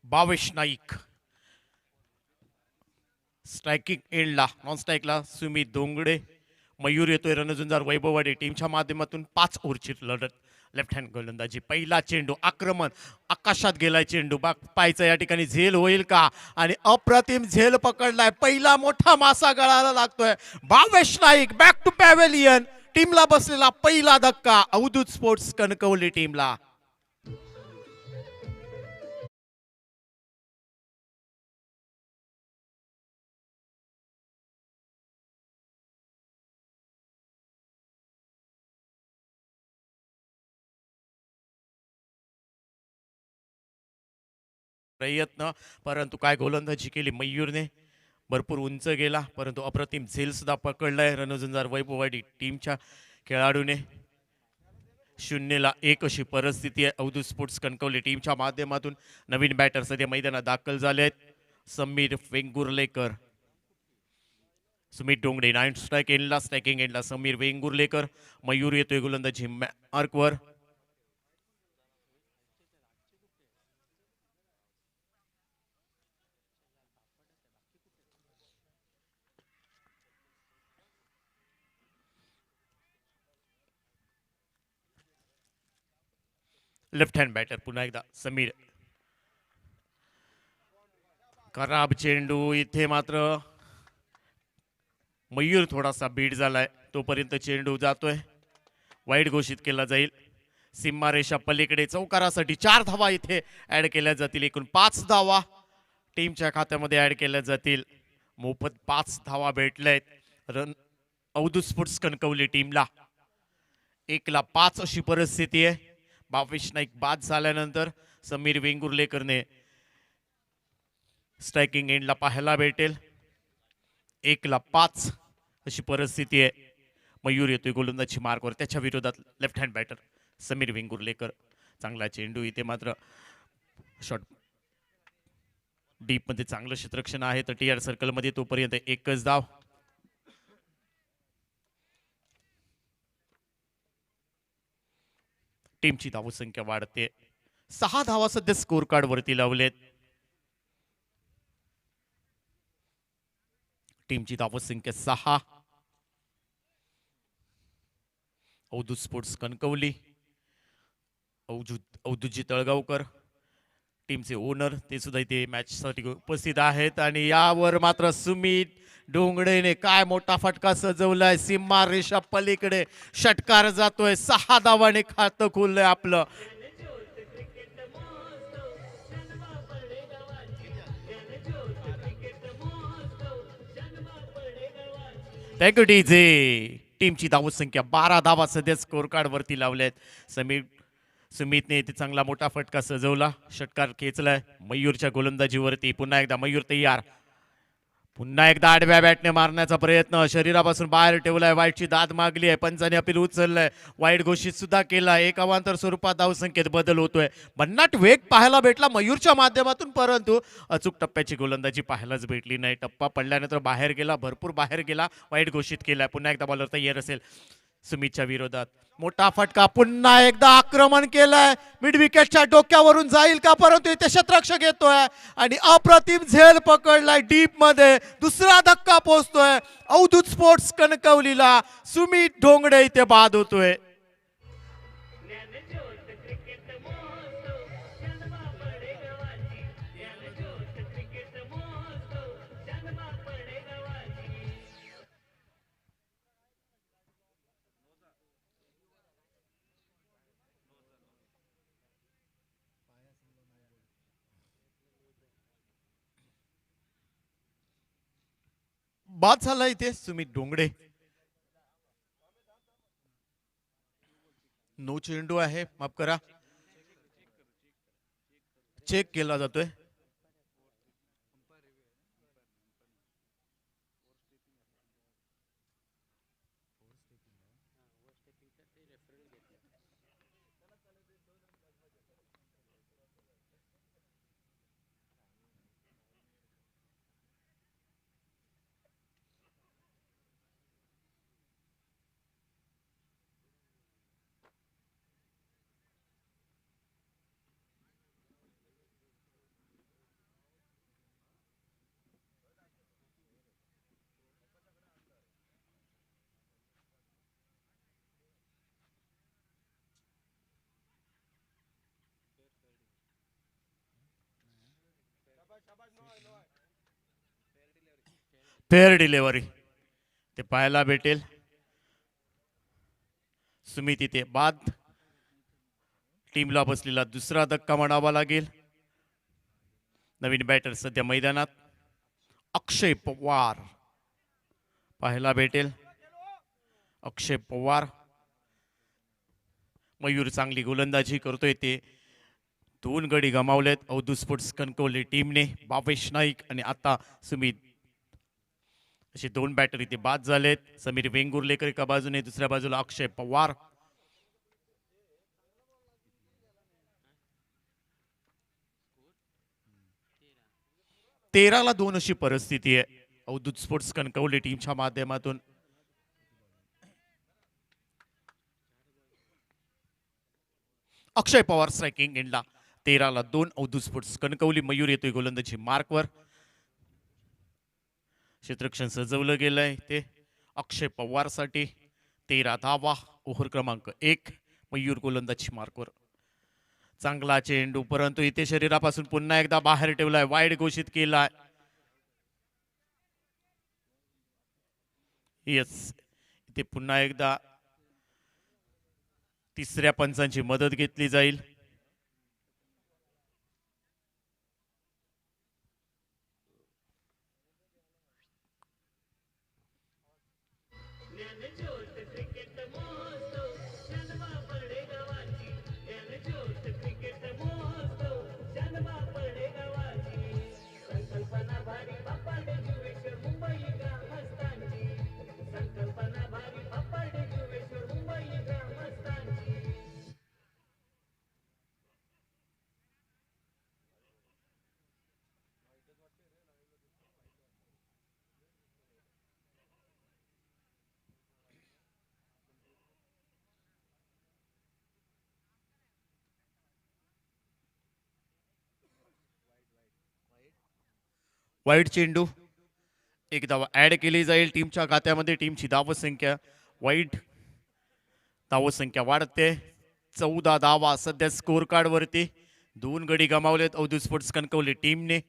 Bhavesh Naik striking एंडला non स्ट्राईकला Sumit Dongde. Mayur येतोय रणझुंजार वैभववाडी टीमच्या माध्यमातून 5 ओव्हरची लढत. लेफ्ट हँड गोलंदाजी पहिला चेंडू आक्रमण आकाशात गेलाय चेंडू बाग पायचा या ठिकाणी झेल होईल का आणि अप्रतिम झेल पकडलाय पहिला मोठा मासा गळाला लागतोय. Bhavesh Naik back to pavilion टीमला बसलेला पहिला धक्का अवधूत स्पोर्ट्स कणकवली टीमला. प्रयत्न परंतु काय गोलंदाजी केली मयूरने भरपूर उंच गेला परंतु अप्रतिम झेल सुद्धा पकडलाय रणझुंजार वैभववाडी टीमच्या खेळाडूने. 0-1 अशी परिस्थिती आहे. अवधूत स्पोर्ट्स कणकवली टीमच्या माध्यमातून नवीन बॅटर सध्या मैदानात दाखल झाले आहेत. समीर वेंगुर्लेकर सुमित डोंगडे नाईन स्ट्राईक एंडला स्ट्रायकिंग एंडला समीर वेंगुर्लेकर. मयूर येतोय गोलंदाजी मार्कवर. लेफ्ट हँड बॅटर पुन्हा एकदा समीर. खराब चेंडू इथे मात्र मयूर थोडासा बीट झालाय तोपर्यंत चेंडू जातोय वाईट घोषित केला जाईल. सीमारेषा पलीकडे चौकारासाठी 4 धावा इथे ऍड केल्या जातील. एकूण 5 धावा टीमच्या खात्यामध्ये ऍड केल्या जातील. मोफत 5 धावा भेटल्यात रन अवधूत स्पोर्ट्स कणकवली टीमला. 1-5 अशी परिस्थिती आहे. भावेश नाईक बाद झाल्यानंतर समीर वेंगुर्लेकरने स्ट्रायकिंग एंडला पाहायला भेटेल. 1-5 अशी परिस्थिती आहे. मयूर येतोय गोलंदाजी मार्कवर त्याच्या विरोधात left hand batter Sameer Vengurlekar. चांगला चेंडू इथे मात्र शॉट डीप मध्ये चांगलं क्षेत्ररक्षण आहे तर टीआर सर्कल मध्ये तोपर्यंत एकच धाव. टीमची धावसंख्या वाढते. 6 धावा सध्या स्कोर कार्ड वरती लावलेत. टीमची धावसंख्या 6. अवधूत स्पोर्ट्स कणकवली अवधूतजी तळगावकर टीमचे ओनर ते सुद्धा इथे मॅच साठी उपस्थित आहेत. आणि यावर मात्र सुमित डोंगडेने काय मोठा फटका सजवलाय. सीमा रेषा पलीकडे षटकार जातोय. 6 धावाने खातं खोललंय आपलं. Thank you DJ. टीमची धावसंख्या 12 धावा सध्या स्कोर कार्ड वरती लावल्यात. सुमितने इथे चांगला मोठा फटका सजवला षटकार खेचलाय मयूरच्या गोलंदाजीवरती. पुन्हा एकदा मयूर तयार. पुन्हा एकदा आडव्या बॅटने मारण्याचा प्रयत्न शरीरापासून बाहेर ठेवलाय. वाईटची दाद मागली आहे पंचाने अपील उचललंय. वाईट घोषित सुद्धा केला. एक अवांतर स्वरूपात धावसंख्येत बदल होतोय. भन्नाट वेग पाहायला भेटला मयूरच्या माध्यमातून परंतु अचूक टप्प्याची गोलंदाजी पाहायलाच भेटली नाही. टप्पा पडल्यानंतर बाहेर गेला भरपूर बाहेर गेला. वाईट घोषित केलाय. पुन्हा एकदा बॉलर तयार असेल सुमितच्या विरोधात. मोठा फटका पुन्हा एकदा आक्रमण केलंय. मिड विकेटच्या डोक्यावरून जाईल का परंतु इथे क्षेत्ररक्षक येतोय आणि अप्रतिम झेल पकडलाय डीप मध्ये. दुसरा धक्का पोहोचतोय अवधूत स्पोर्ट्स कणकवलीला. सुमित डोंगडे इथे बाद होतोय. बाद झाला इथे सुमित डोंगडे. नो चेंडू आहे माफ करा. चेक केला जातोय. फेअर डिलिव्हरी ते पाहायला भेटेल. सुमित इथे बाद. टीमला बसलेला दुसरा धक्का म्हणावा लागेल. नवीन बॅटर सध्या मैदानात अक्षय पवार पाहायला भेटेल. अक्षय पवार मयूर चांगली गोलंदाजी करतोय. ते 2 गडी गमावलेत अवधूत स्पोर्ट्स कणकवली टीमने. भावेश नाईक आणि आता सुमित असे 2 बॅटर इथे बाद झालेत. समीर वेंगुर्लेकर एका बाजूने, दुसऱ्या बाजूला अक्षय पवार. तेराला 2 अशी परिस्थिती आहे अवधूत स्पोर्ट्स कणकवली टीमच्या माध्यमातून. अक्षय पवार स्ट्रायकिंग एंडला. 13ला 2 अवधूत स्पोर्ट्स कणकवली. मयूर येतोय गोलंदाजी मार्कवर. क्षेत्ररक्षण सजवलं गेलंय ते अक्षय पवार साठी. 13 धावा. ओव्हर क्रमांक 1. मयूर गोलंदाजी मार्कवर. चांगला चेंडू परंतु इथे शरीरापासून पुन्हा एकदा बाहेर ठेवलाय. वाईड घोषित केलाय. येस, इथे पुन्हा एकदा तिसऱ्या पंचांची मदत घेतली जाईल. वाईड चेंडू. एक धाव ऍड केली जाईल टीमच्या खात्यामध्ये. टीमची धावसंख्या वाईड धावसंख्या वाढते. 14 धावा सध्या स्कोर कार्ड वरती. 2 गडी गमावलेत अवधूत स्पोर्ट्स कणकवली टीमने.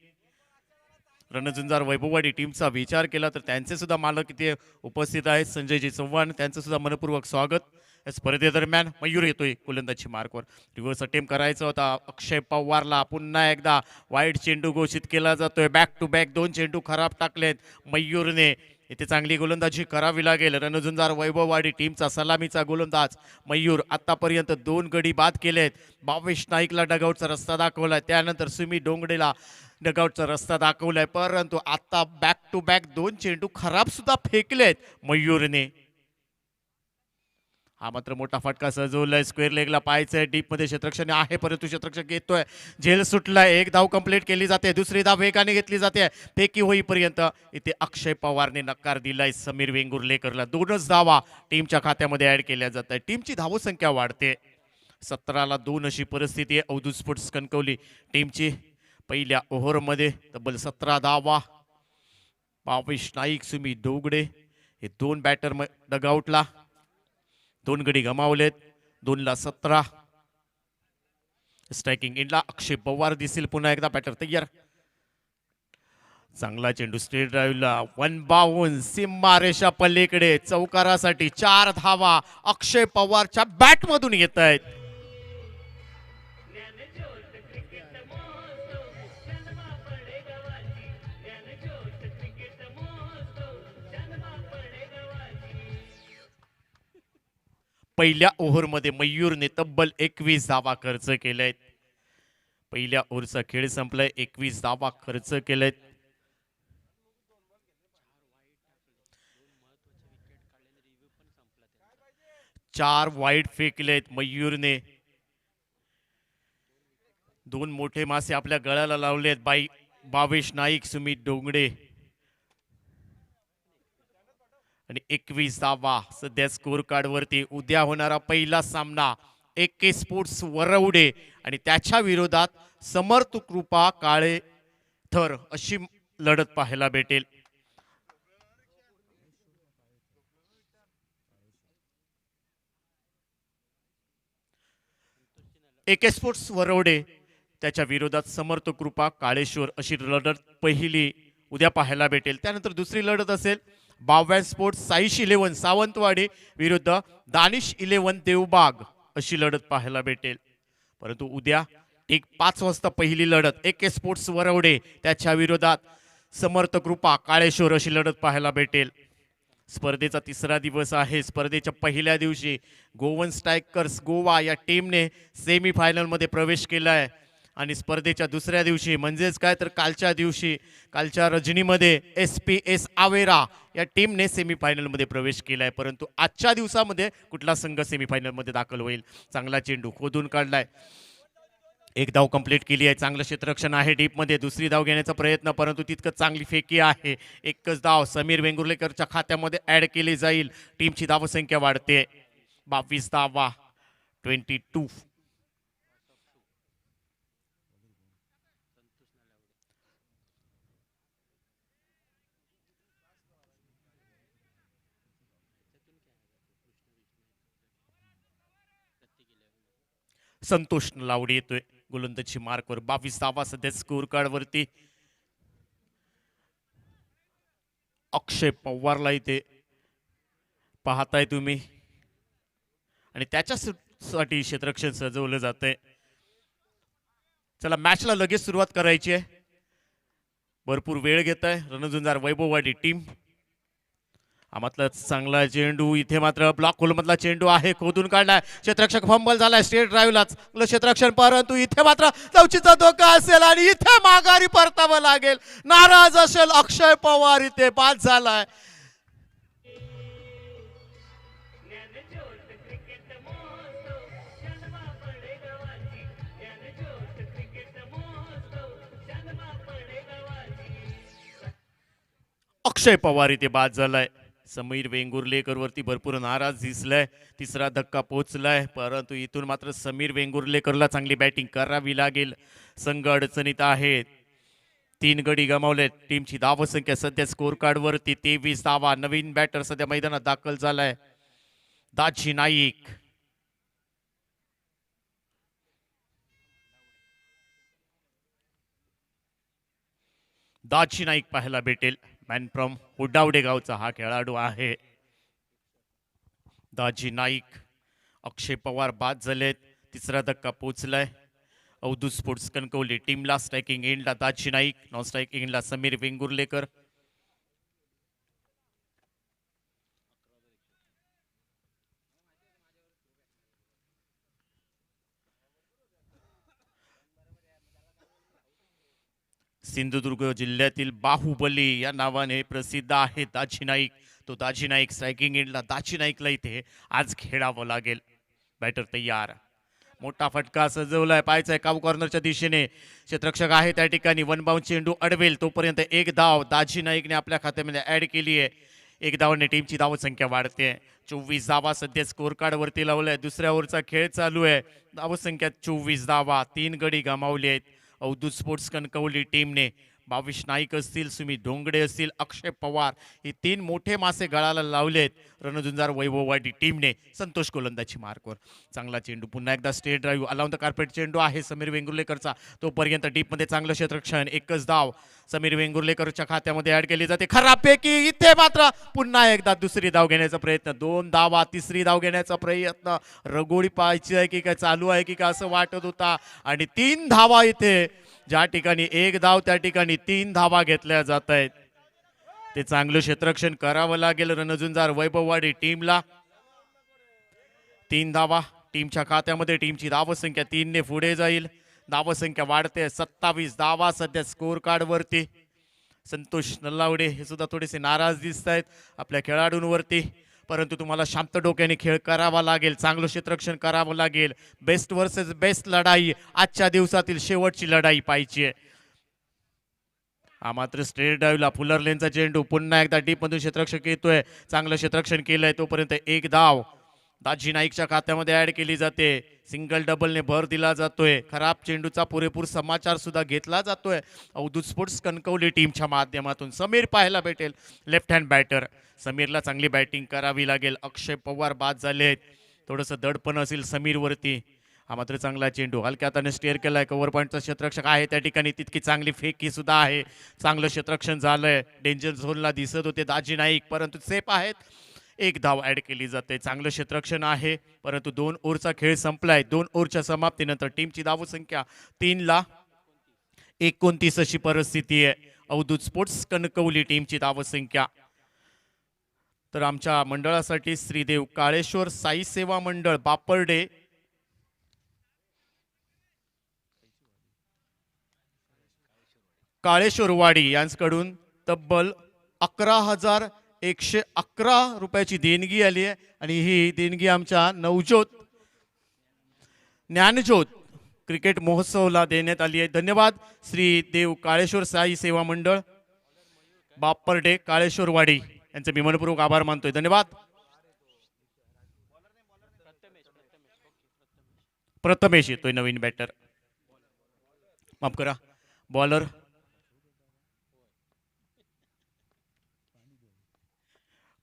रणझुंजार वैभववाडी टीमचा विचार केला तर त्यांचे सुद्धा मालक इथे उपस्थित आहेत, संजयजी चव्हाण. त्यांचं सुद्धा मनपूर्वक स्वागत. या स्पर्धेदरम्यान मयूर येतोय गोलंदाजी मार्कवर. रिव्हर्स अटेम्प्ट करायचा होता अक्षय पवारला. पुन्हा एकदा वाईड चेंडू घोषित केला जातोय. बॅक टू बॅक 2 चेंडू खराब टाकलेत मयूरने. इथे चांगली गोलंदाजी करावी लागेल. रणझुंजार वैभववाडी टीमचा सलामीचा गोलंदाज मयूर. आतापर्यंत 2 गडी बाद केलेत. भावेश नाईकला डगआउटचा रस्ता दाखवलाय. त्यानंतर सुमित डोंगडेला डगआउटचा रस्ता दाखवलाय. परंतु आता बॅक टू बॅक 2 चेंडू खराब सुद्धा फेकलेत मयूरने. हा मात्र मोठा फटका सजवलाय. स्क्वेअर लेगला पाहायचंय. डीप मध्ये क्षेत्ररक्षण आहे परंतु क्षेत्ररक्षक येतोय. झेल सुटलाय. 1 धाव कंप्लीट केली जाते. दुसरी धाव वेगाने घेतली जाते. फेकी होईपर्यंत इथे अक्षय पवारने नकार दिलाय समीर वेंगुर्लेकरला. 2च धावा टीमच्या खात्यामध्ये ऍड केल्या जात आहेत. टीमची धावसंख्या वाढते. 17ला 2 अशी परिस्थिती आहे अवधूत स्पोर्ट्स कणकवली टीमची. पहिल्या ओव्हरमध्ये तब्बल 17 धावा. भावेश नाईक, सुमित डोंगडे हे 2 बॅटर डगआउटला. 2 गडी गमावलेत. 2ला 17. स्ट्रायकिंग एंडला अक्षय पवार दिसेल पुन्हा एकदा. बॅटर तयार. चांगला चेंडू स्ट्रेट ड्राईव्हला. 1 बाउन्स सीमारेषा पलीकडे. चौकारासाठी 4 धावा अक्षय पवारच्या बॅट मधून येत आहेत. पहिल्या ओव्हरमध्ये मयूरने तब्बल 21 धावा खर्च केलेत. पहिल्या ओव्हरचा खेळ संपलाय. 21 धावा खर्च केलेत. चार वाईड फेकलेत मयूरने. 2 मोठे मासे आपल्या गळ्याला लावलेत. भावेश नाईक, सुमित डोंगडे आणि 21 धावा सध्या स्कोर कार्ड वरती. उद्या होणारा पहिला सामना AK स्पोर्ट्स वरवडे आणि त्याच्या विरोधात समर्थ कृपा काळे थर अशी लढत पाहायला भेटेल. AK स्पोर्ट्स वरवडे त्याच्या विरोधात समर्थ कृपा काळेश्वर अशी लढत पहिली उद्या पाहायला भेटेल. त्यानंतर दुसरी लढत असेल बाव्या स्पोर्ट्स साईश 11 सावंतवाडी विरुद्ध दानिश 11 देवबाग अशी लढत पाहायला भेटेल. परंतु उद्या एक 5 वाजता पहिली लढत AK स्पोर्ट्स वरवडे त्याच्या विरोधात समर्थ कृपा काळेश्वर अशी लढत पाहायला भेटेल. स्पर्धेचा तिसरा दिवस आहे. स्पर्धेच्या पहिल्या दिवशी गोवन स्ट्रायकर्स गोवा या टीमने सेमीफायनलमध्ये प्रवेश केला आहे आणि स्पर्धेच्या दुसऱ्या दिवशी म्हणजेच काय तर कालच्या दिवशी कालच्या रजनीमध्ये SPS आवेरा या टीमने सेमीफायनलमध्ये प्रवेश केला आहे. परंतु आजच्या दिवसामध्ये कुठला संघ सेमीफायनलमध्ये दाखल होईल. चांगला चेंडू खोदून काढलाय. एक धाव कंप्लीट केली आहे. चांगलं क्षेत्ररक्षण आहे डीपमध्ये. दुसरी धाव घेण्याचा प्रयत्न परंतु तितकं चांगली फेकी आहे. एकच धाव समीर वेंगुर्लेकरच्या खात्यामध्ये ऍड केली जाईल. टीमची धावसंख्या वाढते 22 धावा 22. संतोष लावडी येतोय गोलंदाजी मार्कवर. 22 धावा सध्या स्कोर कार्ड वरती. अक्षय पवारला इथे पाहताय तुम्ही आणि त्याच्यासाठी क्षेत्ररक्षण सजवलं जातंय. चला मॅचला लगेच सुरुवात करायची आहे. भरपूर वेळ घेत आहे रणझुंजार वैभववाडी टीम. आमातला चांगला चेंडू इथे मात्र ब्लॉक होल मधला चेंडू आहे. खोदून काढलाय. क्षेत्ररक्षक फंबल झालाय. स्ट्रेट ड्राईव्हला चांगलं क्षेत्ररक्षण परंतु इथे मात्र चौचीचा धोका असेल आणि इथे माघारी परतावं लागेल. नाराज असेल अक्षय पवार. इथे बाद झालाय. अक्षय पवार इथे बाद झालाय. समीर वेंगुर्लेकर वरती भरपूर नाराज दिसलाय. तिसरा धक्का पोहोचलाय परंतु इथून मात्र समीर वेंगुर्लेकरला चांगली बॅटिंग करावी लागेल. संघ अडचणीत आहे. 3 गडी गमावलेत. टीमची धावसंख्या सध्या स्कोर कार्ड वरती 23 धावा. नवीन बॅटर सध्या मैदानात दाखल झालाय दाजी नाईक. दाजी नाईक पाहायला भेटेल. मॅन फ्रॉम हुडावडे गावचा हा खेळाडू आहे. दाजी नाईक. अक्षय पवार बाद झालेत. तिसरा धक्का पोचलाय. अवधूत स्पोर्ट्स कणकवली टीमला स्ट्रायकिंग एंडला दाजी नाईक. नॉन स्ट्रायकिंग एंडला समीर वेंगुर्लेकर. सिंधुदुर्ग जिल्ह्यातील बाहुबली या नावाने प्रसिद्ध आहे दाजी नाईक. तो दाजी नाईक स्ट्रायकिंग एंडला. दाजी नाईकला इथे आज खेळावं लागेल. बॅटर तयार. मोठा फटका सजवलाय. पाहायचा काऊ कॉर्नरच्या दिशेने क्षेत्ररक्षक आहे त्या ठिकाणी. वन बाउंड चेंडू अडवेल तोपर्यंत एक धाव दाजी नाईकने आपल्या खात्यामध्ये ऍड केली आहे. एक धावाने टीमची धावसंख्या वाढते. 24 धावा सध्या स्कोर कार्ड वरती लावलाय. दुसऱ्या ओव्हरचा खेळ चालू आहे. धावसंख्या 24 धावा. 3 गडी गमावले आहेत. अवधूत स्पोर्ट्स कणकवली टीमने. 22 नाईक असतील, सुमित ढोंगडे असतील, अक्षय पवार हे 3 मोठे मासे गळाला लावलेत रणझुंजार वैभववाडी टीमने. संतोष गोलंदाजी मार्कवर. चांगला चेंडू पुन्हा एकदा straight drive alone the carpet चेंडू आहे समीर वेंगुर्लेकरचा. तोपर्यंत डीपमध्ये चांगलं क्षेत्ररक्षण. एकच धाव समीर वेंगुर्लेकरच्या खात्यामध्ये ऍड केली जाते. खराबपैकी इथे मात्र पुन्हा एकदा दुसरी धाव घेण्याचा प्रयत्न. 2 धावा. तिसरी धाव घेण्याचा प्रयत्न. रगोडी पाहायची आहे की काय चालू आहे की काय असं वाटत होता आणि 3 धावा इथे. ज्या ठिकाणी 1 धाव त्या ठिकाणी 3 धावा घेतल्या जात आहेत. ते चांगलं क्षेत्ररक्षण करावं लागेल रणझुंजार वैभववाडी टीमला. 3 धावा टीमच्या खात्यामध्ये. टीमची धावसंख्या 3 ने पुढे जाईल. धावसंख्या वाढते. 27 धावा सध्या स्कोर कार्ड वरती. संतोष नल्लावडे हे सुद्धा थोडेसे नाराज दिसत आहेत आपल्या खेळाडूंवरती. परंतु तुम्हाला शांत डोक्याने खेळ करावा लागेल. चांगलं क्षेत्ररक्षण करावं लागेल. बेस्ट वर्सेस बेस्ट लढाई आजच्या दिवसातील शेवटची लढाई पाहिजे. हा मात्र स्ट्रेट ड्राईव्हला फुलर लेनचा चेंडू. पुन्हा एकदा डीप मधून क्षेत्ररक्षक येतोय. चांगलं क्षेत्ररक्षण केलंय. तोपर्यंत 1 धाव दाजी नाईकच्या खात्यामध्ये ऍड केली जाते. सिंगल डबलने भर दिला जातोय. खराब चेंडूचा पुरेपूर समाचार सुद्धा घेतला जातोय अवधूत स्पोर्ट्स कणकवली टीमच्या माध्यमातून. समीर पाहायला भेटेल लेफ्ट हँड बॅटर. समीरला चांगली बॅटिंग करावी लागेल. अक्षय पवार बाद झाले आहेत. थोडंसं दडपण असेल समीर वरती. हा मात्र चांगला चेंडू हलक्या हाताने स्टेअर केलाय. कव्हर पॉईंटचा क्षेत्ररक्षक आहे त्या ठिकाणी. तितकी चांगली फेकी सुद्धा आहे. चांगलं क्षेत्ररक्षण झालंय. डेंजर झोनला दिसत होते दाजी नाईक, परंतु सेफ आहेत. एक धाव ऍड केली जाते. चांगलं क्षेत्ररक्षण आहे, परंतु 2 ओव्हरचा खेळ संपलाय. 2 ओव्हरच्या समाप्तीनंतर टीमची धावसंख्या 3-29 अशी परिस्थिती आहे. अवधूत स्पोर्ट्स कणकवली टीमची धावसंख्या. तर आमच्या मंडळासाठी श्रीदेव काळेश्वर साई सेवा मंडळ बापर्डे काळेश्वरवाडी यांच्याकडून तब्बल 11,111 रुपयाची देणगी आली आहे आणि ही देणगी आमच्या नवज्योत ज्ञानज्योत क्रिकेट महोत्सवला देण्यात आली आहे. धन्यवाद श्री देव काळेश्वर साई सेवा मंडळ बापर्डे काळेश्वरवाडी यांचे मी मनपूर्वक आभार मानतोय. धन्यवाद. प्रथमेश येतोय नवीन बॅटर. माफ करा,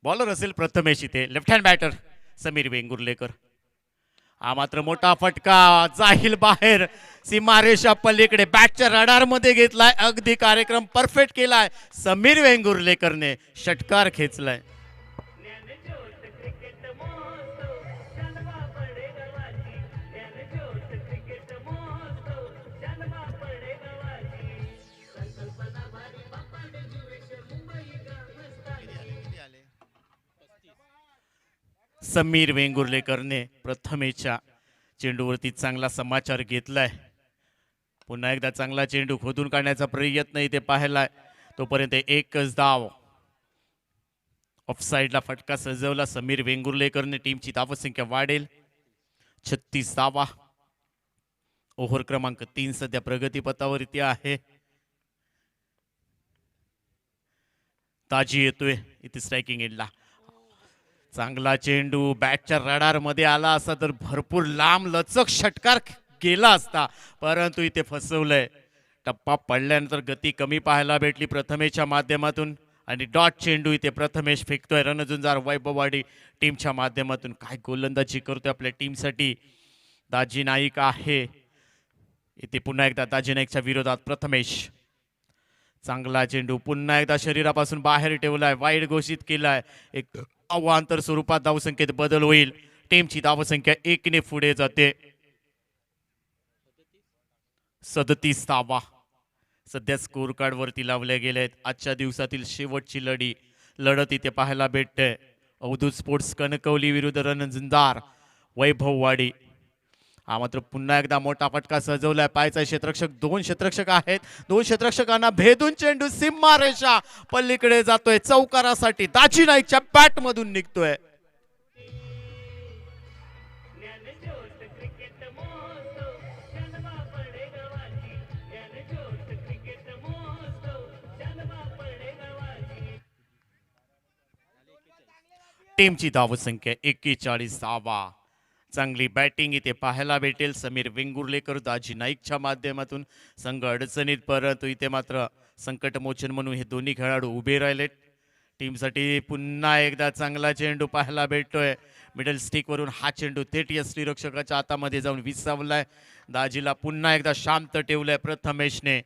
बॉलर असेल प्रथमेश. इथे left hand batter Sameer Vengurlekar. हा मात्र मोठा फटका जाईल बाहेर. सीमारेषा पलीकडे बॅटच्या रडार मध्ये घेतलाय. अगदी कार्यक्रम परफेक्ट केलाय. समीर वेंगुर्लेकरने षटकार खेचलाय. समीर वेंगुर्लेकरने प्रथमेच्या चेंडूवरती चांगला समाचार घेतलाय. पुन्हा एकदा चांगला चेंडू खोदून काढण्याचा प्रयत्न इथे पाहिलाय. तोपर्यंत एकच धाव. ऑफसाईडला फटका सजवला समीर वेंगुर्लेकरने. टीमची धावसंख्या वाढेल 36 धावा. ओव्हर क्रमांक 3 सध्या प्रगतीपथावरती आहे. ताजी येतोय इथे स्ट्रायकिंग एंडला. चांगला चेंडू बॅटच्या रडार मध्ये आला असता तर भरपूर लांब लचक षटकार गेला असता, परंतु इथे फसवलंय. टप्पा पडल्यानंतर गती कमी पाहायला भेटली प्रथमेशच्या माध्यमातून आणि डॉट चेंडू इथे प्रथमेश फेकतोय. रणझुंजार वैभववाडी टीमच्या माध्यमातून. काय गोलंदाजी करतोय आपल्या टीमसाठी दाजी नाईक आहे इथे. पुन्हा एकदा दाजी नाईकच्या विरोधात प्रथमेश. चांगला चेंडू पुन्हा एकदा शरीरापासून बाहेर ठेवलाय. वाईड घोषित केलाय. एक अवांतर स्वरूपात धावसंख्येत बदल होईल. टीमची धावसंख्या 1 ने पुढे जाते. 37 धावा सध्या स्कोर कार्ड वरती लावल्या गेल्या आहेत. आजच्या दिवसातील शेवटची लढत इथे पाहायला भेटते. अवधूत स्पोर्ट्स कणकवली विरुद्ध रणझुंजार वैभववाडी. हा मात्र पुन्हा एकदा मोठा फटका सजवलाय. पायचा क्षेत्ररक्षक 2 क्षेत्ररक्षक आहेत. 2 क्षेत्ररक्षकांना भेदून चेंडू सीमारेषा पलीकडे जातोय. चौकारासाठी दाजी नाईकच्या बॅट मधून निघतोय. टीमची धावसंख्या 41 धावा. चांगली बॅटिंग इथे पाहायला भेटेल. समीर वेंगुर्लेकर दाजी नाईकच्या माध्यमातून. संघ अडचणीत, परंतु इथे मात्र संकटमोचन म्हणून हे दोन्ही खेळाडू उभे राहिलेत. टीमसाठी पुन्हा एकदा चांगला चेंडू पाहायला भेटतोय. मिडल स्टिक वरून हा चेंडू थेट यष्टीरक्षकाच्या हातामध्ये जाऊन विसावलाय. दाजीला पुन्हा एकदा शांत ठेवलंय प्रथमेशने.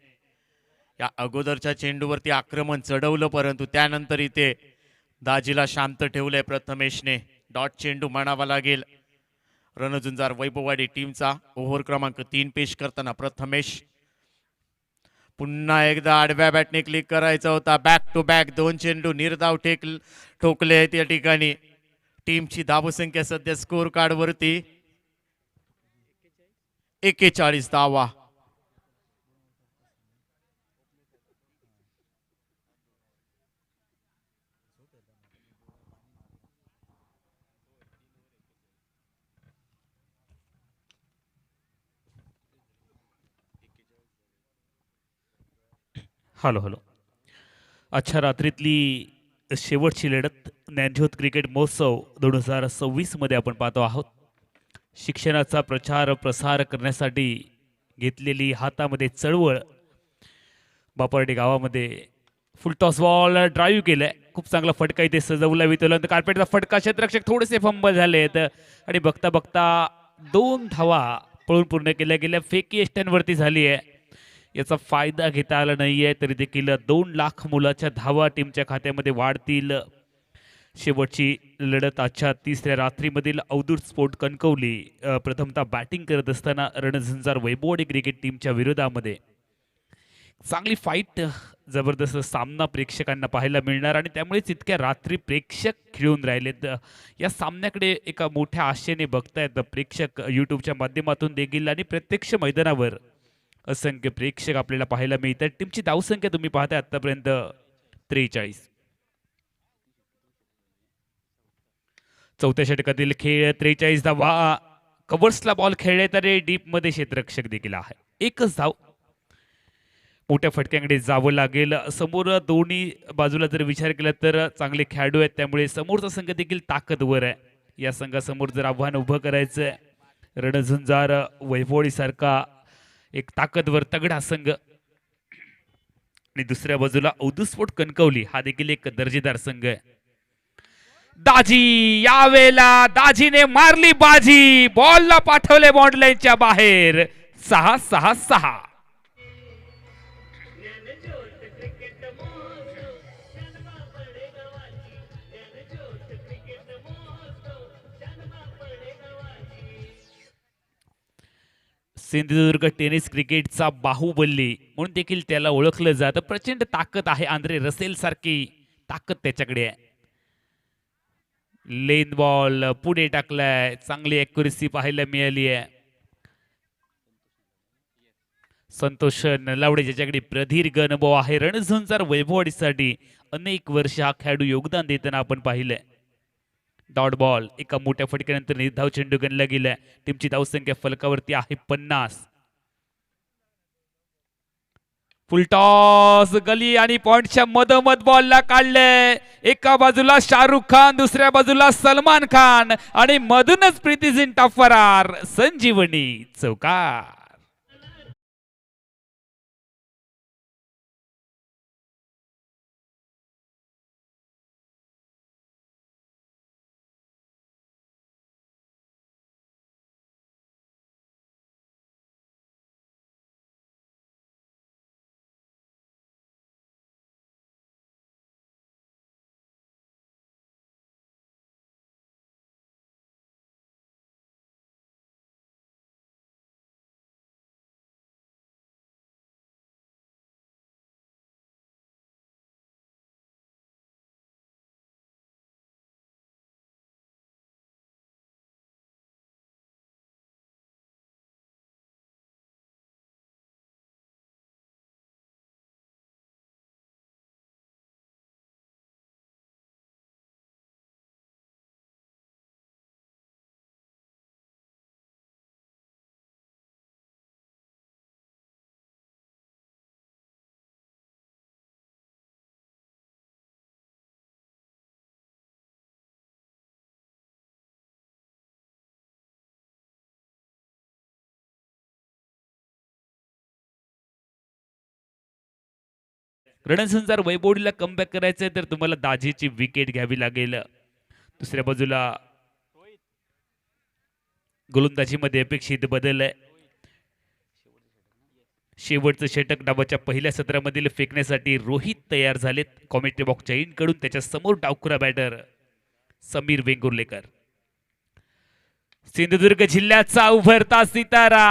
या अगोदरच्या चेंडूवरती आक्रमण चढवलं, परंतु त्यानंतर इथे दाजीला शांत ठेवलंय प्रथमेशने. डॉट चेंडू म्हणावा लागेल. रणझुंजार वैभववाडी टीमचा ओव्हर क्रमांक 3 पेश करताना प्रथमेश. पुन्हा एकदा आडव्या बॅटने क्लिक करायचा होता. बॅक टू बॅक 2 चेंडू निर्धाव ठोकले आहेत या ठिकाणी. टीमची धावसंख्या सध्या स्कोर कार्ड वरती 41 धावा. Hello hello. अच्छा रात्रीतली शेवटची लढत ज्ञानज्योत क्रिकेट महोत्सव 2026 मध्ये आपण पाहतो आहोत. शिक्षणाचा प्रचार प्रसार करण्यासाठी घेतलेली हातामध्ये चळवळ. बापर्डे गावामध्ये फुल टॉस बॉल ड्राईव्ह केलाय. खूप चांगला फटका इथे सजवला. वितवल्यानंतर कार्पेटचा फटका. क्षेत्ररक्षक थोडेसे फंबल झालेत आणि बघता बघता 2 धावा पळून पूर्ण केल्या गेल्या. फेकी यष्ट्यांवरती झाली आहे, याचा फायदा घेता आला नाहीये. तरी देखील 2 लाख मुलाच्या धावा टीमच्या खात्यामध्ये वाढतील. शेवटची लढत आजच्या तिसऱ्या रात्रीमधील अवधूत स्पोर्ट कणकवली प्रथमतः बॅटिंग करत असताना रणझुंजार वैभववाडी क्रिकेट टीमच्या विरोधामध्ये चांगली फाईट, जबरदस्त सामना प्रेक्षकांना पाहायला मिळणार आणि त्यामुळेच इतक्या रात्री प्रेक्षक खिळून राहिलेत. या सामन्याकडे एका मोठ्या आशेने बघतायत प्रेक्षक यूट्यूबच्या माध्यमातून देखील आणि प्रत्यक्ष मैदानावर असंख्य प्रेक्षक आपल्याला पाहायला मिळतात. टीमची धावसंख्या तुम्ही पाहताय आतापर्यंत 43. चौथ्या षटकातील खेळ 43 धावा. कव्हर्सला बॉल खेळले तर डीपमध्ये क्षेत्ररक्षक देखील आहे. एकच धाव. मोठ्या फटक्यांकडे जावं लागेल. समोर दोन्ही बाजूला जर विचार केला तर चांगले खेळाडू आहेत, त्यामुळे समोरचा संघ देखील ताकदवर आहे. या संघासमोर जर आव्हान उभं करायचं आहे, रणझुंजार वैभववाडी सारखा एक ताकदवर तगडा संघ आणि दुसऱ्या बाजूला अवधूत स्पोर्ट कणकवली हा देखील एक दर्जेदार संघ आहे. दाजी यावेळेला दाजीने मारली बाजी, बॉलला पाठवले बॉन्डलाईनच्या बाहेर. 6-6-6. सिंधुदुर्ग टेनिस क्रिकेटचा बाहुबली म्हणून देखील त्याला ओळखलं जातं. प्रचंड ताकद आहे. आंद्रे रसेल सारखी ताकद त्याच्याकडे आहे. लेन बॉल पुढे टाकलाय, चांगली ॲक्युरेसी पाहायला मिळाली आहे. संतोष नलावडे ज्याच्याकडे प्रदीर्घ अनुभव आहे. रणझुंजार वैभववाडीसाठी अनेक वर्ष हा खेळाडू योगदान देताना आपण पाहिलंय. डॉट बॉल एका मोठ्या फटक्यानंतर निर्धाव चेंडू गणला गेलाय. टीमची धावसंख्या फलकावरती आहे 50. फुलटॉस गली आणि पॉइंटच्या मधोमध बॉलला काढले. एका बाजूला शाहरुख खान, दुसऱ्या बाजूला सलमान खान आणि मधूनच प्रीती झिंटा फरार. संजीवनी चौकार. रणझुंजार वैभववाडीला कमबॅक करायचंय तर तुम्हाला दाजीची विकेट घ्यावी लागेल. दुसऱ्या बाजूला गोलंदाजीमध्ये अपेक्षित बदल आहे. शेवटचं षटक डावाच्या पहिल्या सत्रामधील फेकण्यासाठी रोहित तयार झालेत. कॉमेंट्री बॉक्सच्या इनकडून त्याच्या समोर डावखुरा बॅटर समीर वेंगुर्लेकर. सिंधुदुर्ग जिल्ह्याचा उभरता सितारा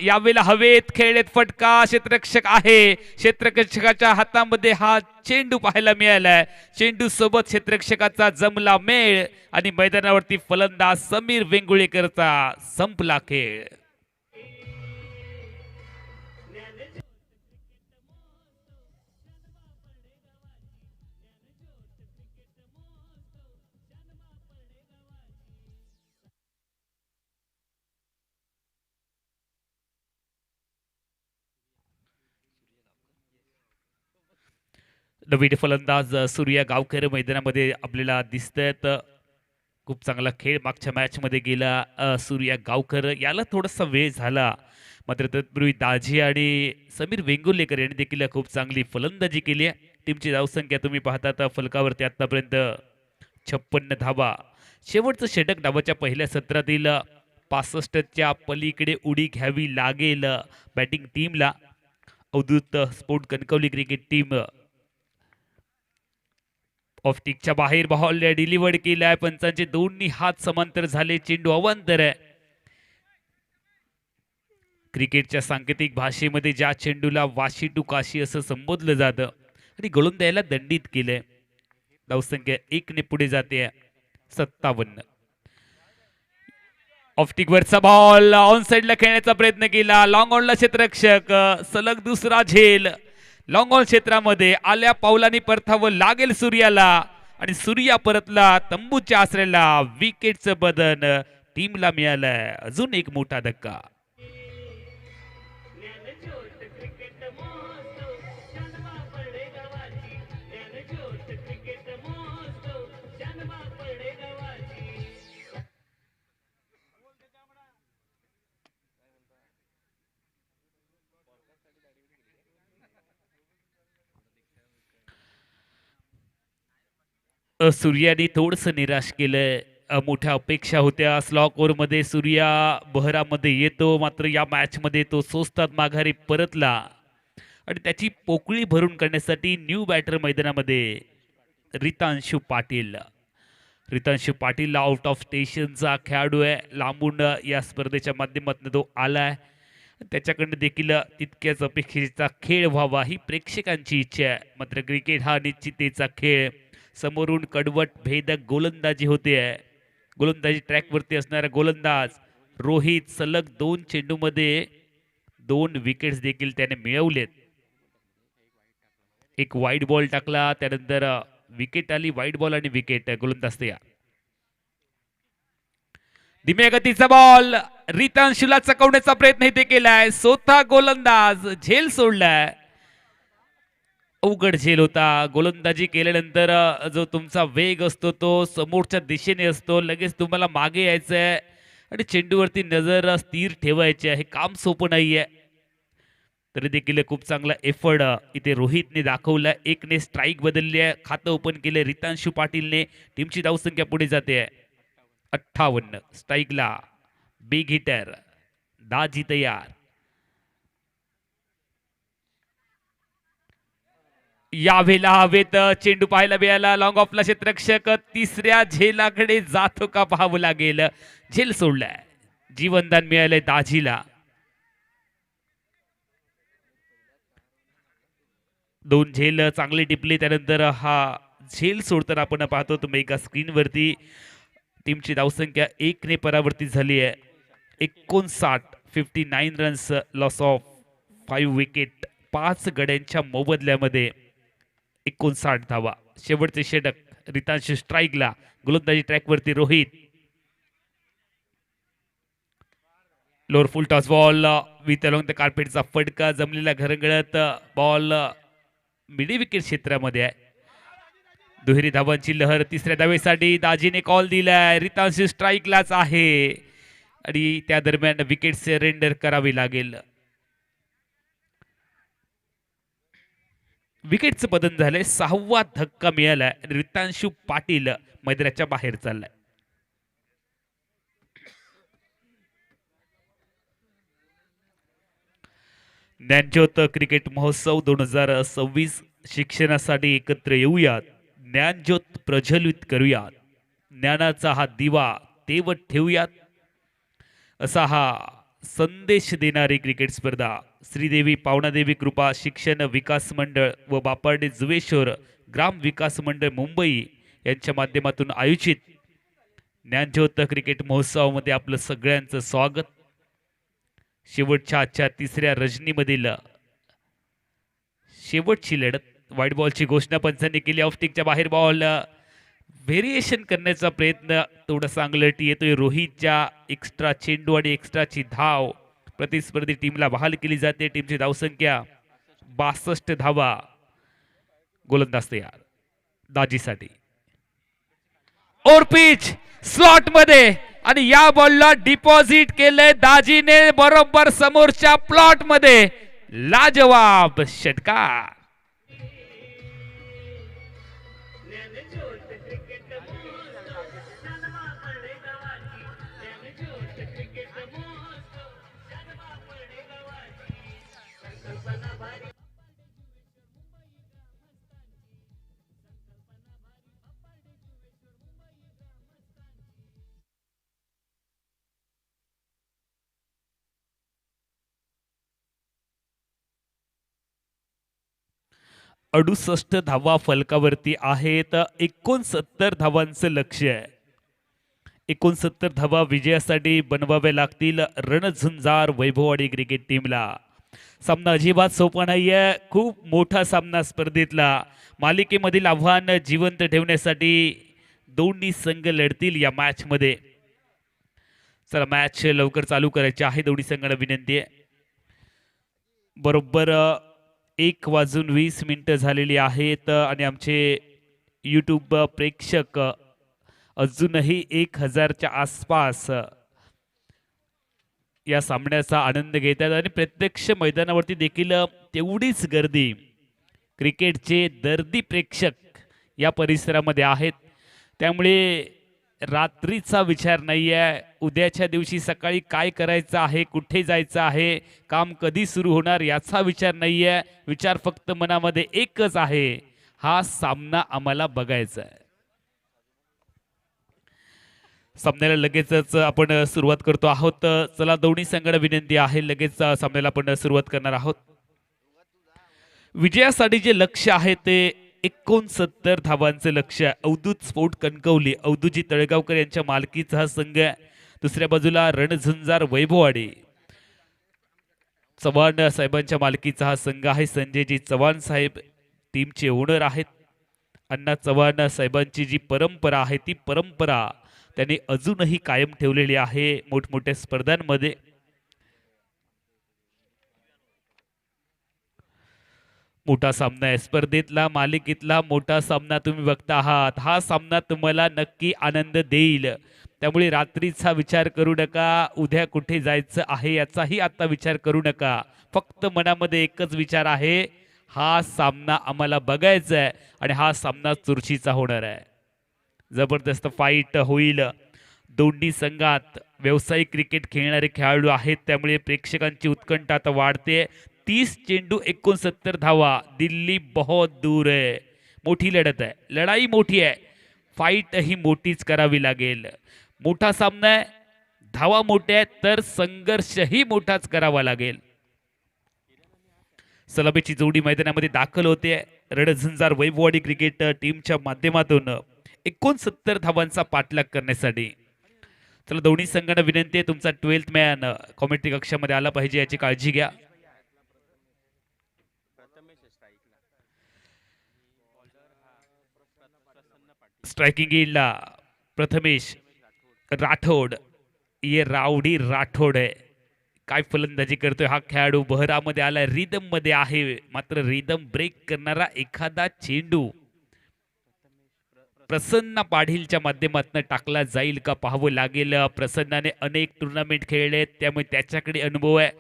यावेळेला हवेत खेळत फटका. क्षेत्ररक्षक आहे. क्षेत्ररक्षकाच्या हातामध्ये हा चेंडू पाहायला मिळालाय. चेंडू सोबत क्षेत्ररक्षकाचा जमला मेळ आणि मैदानावरती फलंदाज समीर वेंगुर्लेकरचा संपला खेळ. नवीन फलंदाज सूर्या गावकर मैदानामध्ये आपल्याला दिसतायत. खूप चांगला खेळ मागच्या मॅच मध्ये गेला सूर्या गावकर. याला थोडासा वेळ झाला, मात्र तत्पूर्वी दाजी आणि समीर वेंगुर्लेकर यांनी देखील खूप चांगली फलंदाजी केली आहे. टीमची धावसंख्या तुम्ही पाहता फलकावरती आतापर्यंत 56 धावा. शेवटचं षटक डावाच्या पहिल्या सत्रातील 65च्या पलीकडे उडी घ्यावी लागेल बॅटिंग टीमला. Avadhoot sport Kankavli cricket team ऑफटिकच्या बाहेर बॉल डिलिव्हर्ड केलाय. पंचांचे दोन्ही हात समांतर झाले. चेंडू अवांतर आहे. क्रिकेटच्या सांकेतिक भाषेमध्ये ज्या चेंडूला वाशी टू काशी असं संबोधलं जातं आणि गोलंदाजाला दंडित केलंय. धावसंख्या 1 ने पुढे जाते 57. ऑफटिक वरचा बॉल ऑन साइडला खेळण्याचा प्रयत्न केला. लॉंग ऑनला क्षेत्ररक्षक सलग दुसरा झेल. लॉंग ऑन क्षेत्रामध्ये आल्या पावलांनी परतावं लागेल सूर्याला आणि सूर्या परतला तंबूच्या आसऱ्याला. विकेटचं बदन टीमला मिळालंय. अजून एक मोठा धक्का. सूर्याने थोडस निराश केलंय. मोठ्या अपेक्षा होत्या. स्लॉक ओव्हरमध्ये सूर्या बहरामध्ये येतो, मात्र या मॅच मध्ये तो सोस्तात माघारी परतला आणि त्याची पोकळी भरून काढण्यासाठी न्यू बॅटर मैदानामध्ये रितांशू पाटील. रितांशू पाटील आउट ऑफ स्टेशनचा खेळाडू आहे. लांबून या स्पर्धेच्या माध्यमातून तो आलाय. त्याच्याकडनं देखील तितक्याच अपेक्षेचा खेळ व्हावा ही प्रेक्षकांची इच्छा आहे. मात्र क्रिकेट हा निश्चितेचा खेळ. समोरून कडवट भेदक गोलंदाजी होते. गोलंदाजी ट्रॅकवरती असणारा गोलंदाज रोहित सलग 2 चेंडूमध्ये 2 विकेट्स देखील त्याने मिळवलेत. एक वाईट बॉल टाकला, त्यानंतर विकेट आली. वाईट बॉल आणि विकेट. गोलंदाज तयार. धीम्या गतीचा बॉल रितांशूला चकवण्याचा प्रयत्न इथे केलाय. स्वतः गोलंदाज झेल सोडलाय. अवघड झेल होता. गोलंदाजी केल्यानंतर जो तुमचा वेग असतो तो समोरच्या दिशेने असतो. लगेच तुम्हाला मागे यायचंय आणि चेंडूवरती नजर स्थिर ठेवायची आहे. हे काम सोपं नाहीये. तरी देखील खूप चांगला एफर्ट इथे रोहितने दाखवला. 1 ने स्ट्राईक बदलली आहे. खातं ओपन केले रितांशू पाटीलने. टीमची धावसंख्या पुढे जाते 58. स्ट्राईकला बिग हिटर दाजी तयार. यावेळेला हवेत चेंडू पाहायला मिळाला. लॉंग ऑफला क्षेत्ररक्षक तिसऱ्या झेलाकडे जातो का पाहावं लागेल. झेल सोडलाय. जीवनदान मिळालंय दाजीला. 2 झेल चांगले टिपले. त्यानंतर हा झेल सोडताना आपण पाहतो तुम्ही एका स्क्रीनवरती टीमची धावसंख्या 1 ने परावर्तित झाली आहे. 59 रन्स लॉस ऑफ 5 विकेट. 5 गड्यांच्या मोबदल्यामध्ये 59 धावा. शेवटचे षटक रितांशू स्ट्राईकला. गोलंदाजी ट्रॅकवरती Rohit. Lower full toss ball with along the कार्पेटचा फटका जमलेला घरंगळत बॉल मिडी विकेट क्षेत्रामध्ये आहे. दुहेरी धावांची लहर. तिसऱ्या धावेसाठी दाजीने कॉल दिलाय. रितांशू स्ट्राईकलाच आहे आणि त्या दरम्यान विकेट सरेंडर करावी लागेल. विकेटचं बदल झालंय. 6वा धक्का मिळालाय. रितांशू पाटील मैदानाच्या बाहेर चाललाय. ज्ञानज्योत क्रिकेट महोत्सव 2026 शिक्षणासाठी एकत्र येऊयात. ज्ञानज्योत प्रज्वलित करूयात. ज्ञानाचा हा दिवा तेवत ठेवूयात असा हा संदेश देणारी क्रिकेट स्पर्धा श्रीदेवी पावणादेवी कृपा शिक्षण विकास मंडळ व बापार्डे जुवेश्वर ग्राम विकास मंडळ मुंबई यांच्या माध्यमातून आयोजित ज्ञानज्योत क्रिकेट महोत्सवामध्ये आपलं सगळ्यांचं स्वागत. शेवटच्या आजच्या तिसऱ्या रजनीमधील शेवटची लढत. व्हाईट बॉलची घोषणा पंचांनी केली. ऑफटिकच्या बाहेर बॉल व्हेरिएशन करण्याचा प्रयत्न थोडासा अंगलटी येतोय. रोहितच्या एक्स्ट्रा चेंडू आणि एक्स्ट्राची धाव प्रतिस्पर्धी टीमला बहाल केली जाते. टीमची धावसंख्या 62 धावा. गोलंदाज तयार दाजीसाठी. ओव्हर पिच स्लॉट मध्ये आणि या बॉलला डिपॉझिट केले दाजीने बरोबर समोरच्या प्लॉट मध्ये. लाजवाब षटकार. 68 धावा फलकावरती आहेत. 69 धावांचं लक्ष्य आहे. 69 धावा विजयासाठी बनवाव्या लागतील रणझुंजार वैभववाडी क्रिकेट टीमला. सामना अजिबात सोपा नाहीये. खूप मोठा सामना स्पर्धेतला. मालिकेमधील आव्हान जिवंत ठेवण्यासाठी दोन्ही संघ लढतील या मॅच मध्ये. चला मॅच लवकर चालू करायची आहे. दोन्ही संघांना विनंती आहे. बरोबर 1:20 झालेली आहेत आणि आमचे यूट्यूब प्रेक्षक अजूनही 1000च्या आसपास या सामन्याचा आनंद घेतात आणि प्रत्यक्ष मैदानावरती देखील तेवढीच गर्दी. क्रिकेटचे दर्दी प्रेक्षक या परिसरामध्ये आहेत. त्यामुळे रात्रीचा विचार नाही आहे. उद्याच्या दिवशी सकाळी काय करायचं आहे, कुठे जायचं आहे, काम कधी सुरू होणार याचा विचार नाही आहे. विचार फक्त मनामध्ये एकच आहे, हा सामना आम्हाला बघायचा आहे. सामन्याला लगेचच आपण सुरुवात करतो आहोत. चला दोन्ही संघांना विनंती आहे, लगेच सामन्याला आपण सुरुवात करणार आहोत. विजयासाठी जे लक्ष्य आहे ते 69 धावांचं लक्ष्य आहे. अवधूत स्पोर्ट कणकवली, अवधूजी तळगावकर यांच्या मालकीचा हा संघ आहे. दुसऱ्या बाजूला रणझुंजार वैभववाडी, चव्हाण साहेबांच्या मालकीचा हा संघ आहे. संजयजी चव्हाण साहेब टीमचे ओनर आहेत. अण्णा चव्हाण साहेबांची जी परंपरा आहे ती परंपरा त्यांनी अजूनही कायम ठेवलेली आहे मोठमोठ्या स्पर्धांमध्ये. मोठा सामना आहे, स्पर्धेतला मालिकेतला मोठा सामना तुम्ही बघता आहात. हा सामना तुम्हाला नक्की आनंद देईल. त्यामुळे रात्रीचा विचार करू नका, उद्या कुठे जायचं आहे याचाही आता विचार करू नका. फक्त मनामध्ये एकच विचार आहे, हा सामना आम्हाला बघायचा आहे आणि हा सामना चुरशीचा होणार आहे. जबरदस्त फाईट होईल. दोन्ही संघात व्यावसायिक क्रिकेट खेळणारे खेळाडू आहेत. त्यामुळे प्रेक्षकांची उत्कंठा आता वाढते. 30 चेंडू 69 धावा. दिल्ली बहुत दूर है. मोठी लढत आहे, लढाई मोठी आहे, फाईट ही मोठीच करावी लागेल. मोठा सामना आहे, धावा मोठ्या आहेत, तर संघर्षही मोठाच करावा लागेल. सलामीची जोडी मैदानामध्ये दाखल होते. रणझुंजार वैभववाडी क्रिकेट टीमच्या माध्यमातून 69 धावांचा पाठलाग करण्यासाठी. चला दोन्ही संघांना विनंती आहे, तुमचा 12th मॅन कॉमेंट्री कक्षामध्ये आला पाहिजे याची काळजी घ्या. स्ट्रायकिंग ला प्रथमेश राठोड, ये रावडी राठोड आहे. काय फलंदाजी करतोय हा खेळाडू. बहरामध्ये आला, रिदम मध्ये आहे, मात्र रिदम ब्रेक करणारा एखादा चेंडू प्रसन्न पाढीलच्या माध्यमातून टाकला जाईल का पाहावं लागेल. प्रसन्नाने अनेक टुर्नामेंट खेळले, त्यामुळे त्याच्याकडे अनुभव आहे.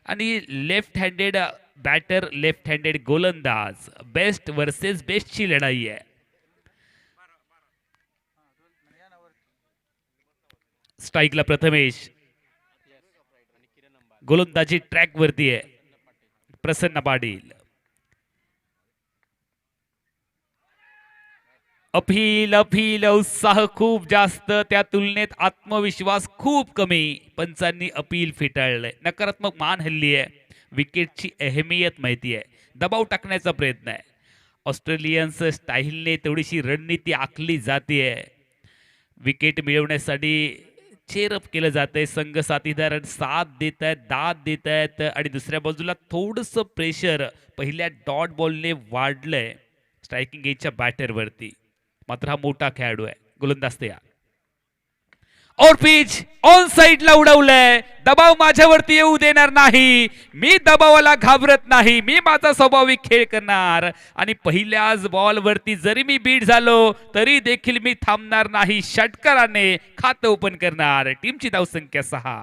आणि left handed batter, left handed गोलंदाज, बेस्ट वर्सेस बेस्टची लढाई आहे. स्ट्राईकला प्रथमेश, गोलंदाजी ट्रॅक वरती आहे प्रसन्न पाटील. अपील अपील, उत्साह खूप जास्त, त्या तुलनेत आत्मविश्वास खूप कमी. पंचांनी अपील फेटाळलंय, नकारात्मक मान हल्ली आहे. विकेटची अहमियत माहिती आहे, दबाव टाकण्याचा प्रयत्न आहे. ऑस्ट्रेलियन्स स्टाईलने थोडीशी रणनीती आखली जाते. विकेट मिळवण्यासाठी चेअरअप केलं जातंय. संघ साथीदार साथ देत आहेत, दाद देत आहेत. आणि दुसऱ्या बाजूला थोडंसं प्रेशर पहिल्या डॉट बॉलने वाढलंय स्ट्रायकिंग एजच्या बॅटरवरती. मात्र हा मोठा खेळाडू आहे, गोलंदाज तयार. और पिच ऑन साइडला उडवलंय. दबाव माझ्यावरती येऊ देणार नाही, मी दबावाला घाबरत नाही, मी माझा स्वाभाविक खेळ करणार. आणि पहिल्याच बॉलवरती जरी मी बीट झालो तरी देखील मी थांबणार नाही. षटकाराने खातं ओपन करणार. टीमची धावसंख्या 6.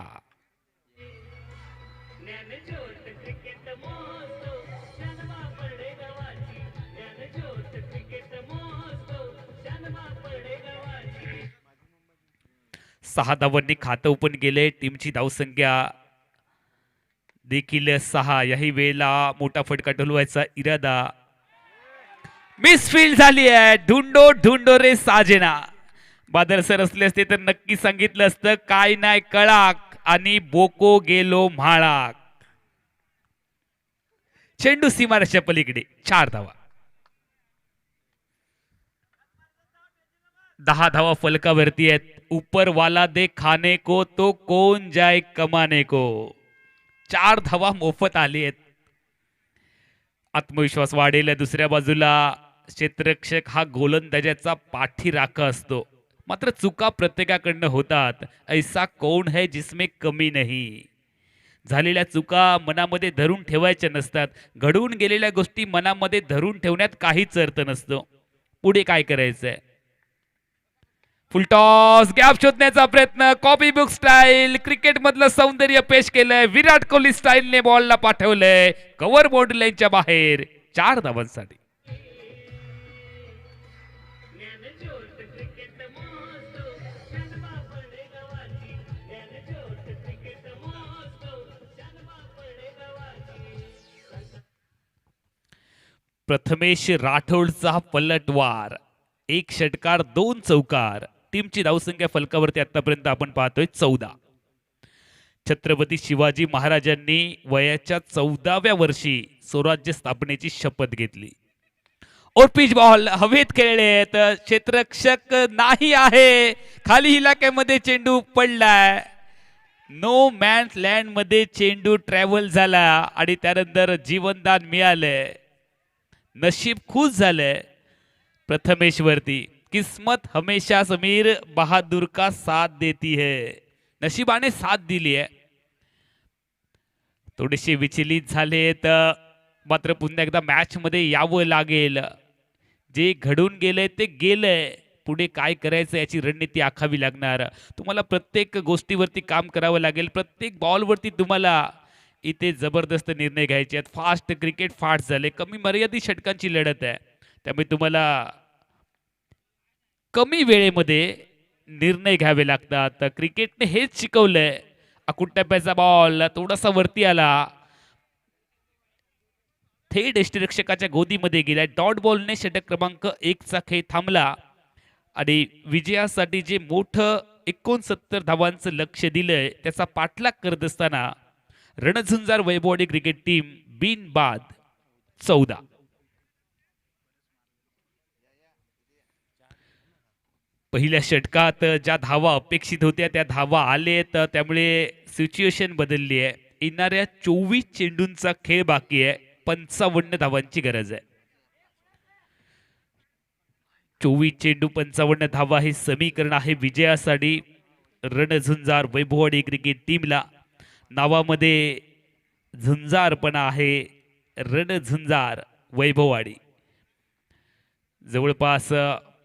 सहा धावांनी खातं ओपन केले. टीमची धावसंख्या देखील 6. याही वेळेला मोठा फटका ढोलवायचा इरादा. मिसफील्ड झाली आहे. ढुंडो ढुंडो रे साजेना. बादल सर असले असते तर नक्की सांगितलं असतं, काय नाही कळाक आणि बोको गेलो म्हाळाक. चेंडू सीमारेषेच्या पलीकडे. 4 धावा. 10 धावा फलकावरती आहेत. ऊपर वाला दे खाने को तो कौन जाए कमाने को. 4 धावा मोफत आली आहेत. आत्मविश्वास वाढेल. दुसऱ्या बाजूला क्षेत्ररक्षक हा गोलंदाजाचा पाठीराखा असतो. मात्र चुका प्रत्येकाकडनं होतात. ऐसा कौन है जिसमें कमी नाही. झालेल्या चुका मनामध्ये धरून ठेवायच्या नसतात. घडून गेलेल्या गोष्टी मनामध्ये धरून ठेवण्यात काहीच अर्थ नसतो. पुढे काय करायचंय. फुलटॉस गॅप शोधण्याचा प्रयत्न. कॉपी बुक स्टाईल क्रिकेट मधलं सौंदर्य पेश केलंय. विराट कोहली स्टाईलने बॉलला पाठवलंय कव्हर बाउंड्री लाईनच्या बाहेर. 4 धावांसाठी. प्रथमेश राठोडचा पलटवार. 1 षटकार 2 चौकार. टीमची धावसंख्या फलकावरती आतापर्यंत आपण पाहतोय 14. छत्रपती शिवाजी महाराजांनी वयाच्या 14व्या वर्षी स्वराज्य स्थापनेची शपथ घेतली. और पिच बॉल हवेत खेळलेत. क्षेत्ररक्षक नाही आहे. खाली इलाक्यामध्ये चेंडू पडलाय. नो मॅन्स लँड मध्ये चेंडू ट्रॅव्हल झाला आणि त्यानंतर जीवनदान मिळालंय. नशीब खुश झालंय प्रथमेश वरती. किस्मत हमेशा समीर बहादुर का साथ देती है. नशिबाने साथ दिली आहे. थोडेसे विचलित झालेत. मात्र पुन्हा एकदा मॅच मध्ये यावं लागेल. जे घडून गेलंय ते गेलंय. पुढे काय करायचं याची रणनीती आखावी लागणार. तुम्हाला प्रत्येक गोष्टीवरती काम करावं लागेल. प्रत्येक बॉलवरती तुम्हाला इथे जबरदस्त निर्णय घ्यायचे आहेत. फास्ट क्रिकेट फास्ट झाले. कमी मर्यादित षटकांची लढत आहे. त्यामुळे तुम्हाला कमी वेळेमध्ये निर्णय घ्यावे लागतात. क्रिकेटने हेच शिकवलंय. अकुट्टप्याचा बॉल थोडासा वरती आला. थेट यष्टिरक्षकाच्या गोदीमध्ये गेला. डॉट बॉलने षटक क्रमांक 1 चा खेळ थांबला आणि विजयासाठी जे मोठं 69 धावांचं लक्ष दिलंय त्याचा पाठलाग करत असताना रणझुंजार वैभववाडी क्रिकेट टीम बिनबाद 14. पहिल्या षटकात ज्या धावा अपेक्षित होत्या त्या धावा आलेत. त्यामुळे सिच्युएशन बदलली आहे. येणाऱ्या 24 चेंडूंचा खेळ बाकी आहे. 55 धावांची गरज आहे. 24 चेंडू 55 धावा हे समीकरण आहे विजयासाठी रणझुंजार वैभववाडी क्रिकेट टीमला. नावामध्ये झुंजारपणा आहे. रणझुंजार वैभववाडी. जवळपास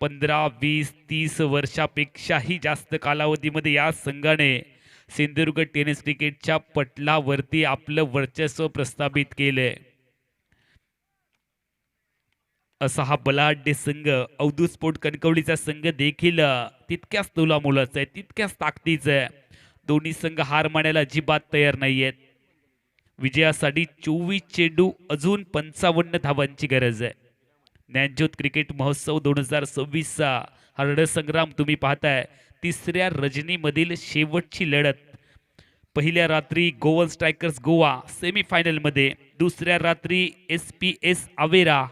15, 20, 30 वर्षापेक्षाही जास्त कालावधीमध्ये या संघाने सिंधुदुर्ग टेनिस क्रिकेटच्या पटलावरती आपलं वर्चस्व प्रस्थापित केलंय. असा हा बलाढ्य संघ अवधूत स्पोर्ट कणकवलीचा संघ देखील तितक्याच तोलामोलाचा आहे. तितक्याच ताकदीचा आहे. दोन्ही संघ हार मानायला अजिबात तयार नाहीयेत. विजयासाठी 24 चेंडू अजून 55 धावांची गरज आहे. ज्ञानज्योत क्रिकेट महोत्सव 2026 चा हा रणसंग्राम तुम्ही पाहताय. 3ऱ्या रजनीमधील शेवटची लढत. पहिल्या रात्री गोवन स्ट्रायकर्स गोवा सेमीफायनल मध्ये. दुसऱ्या रात्री SPS अवेरा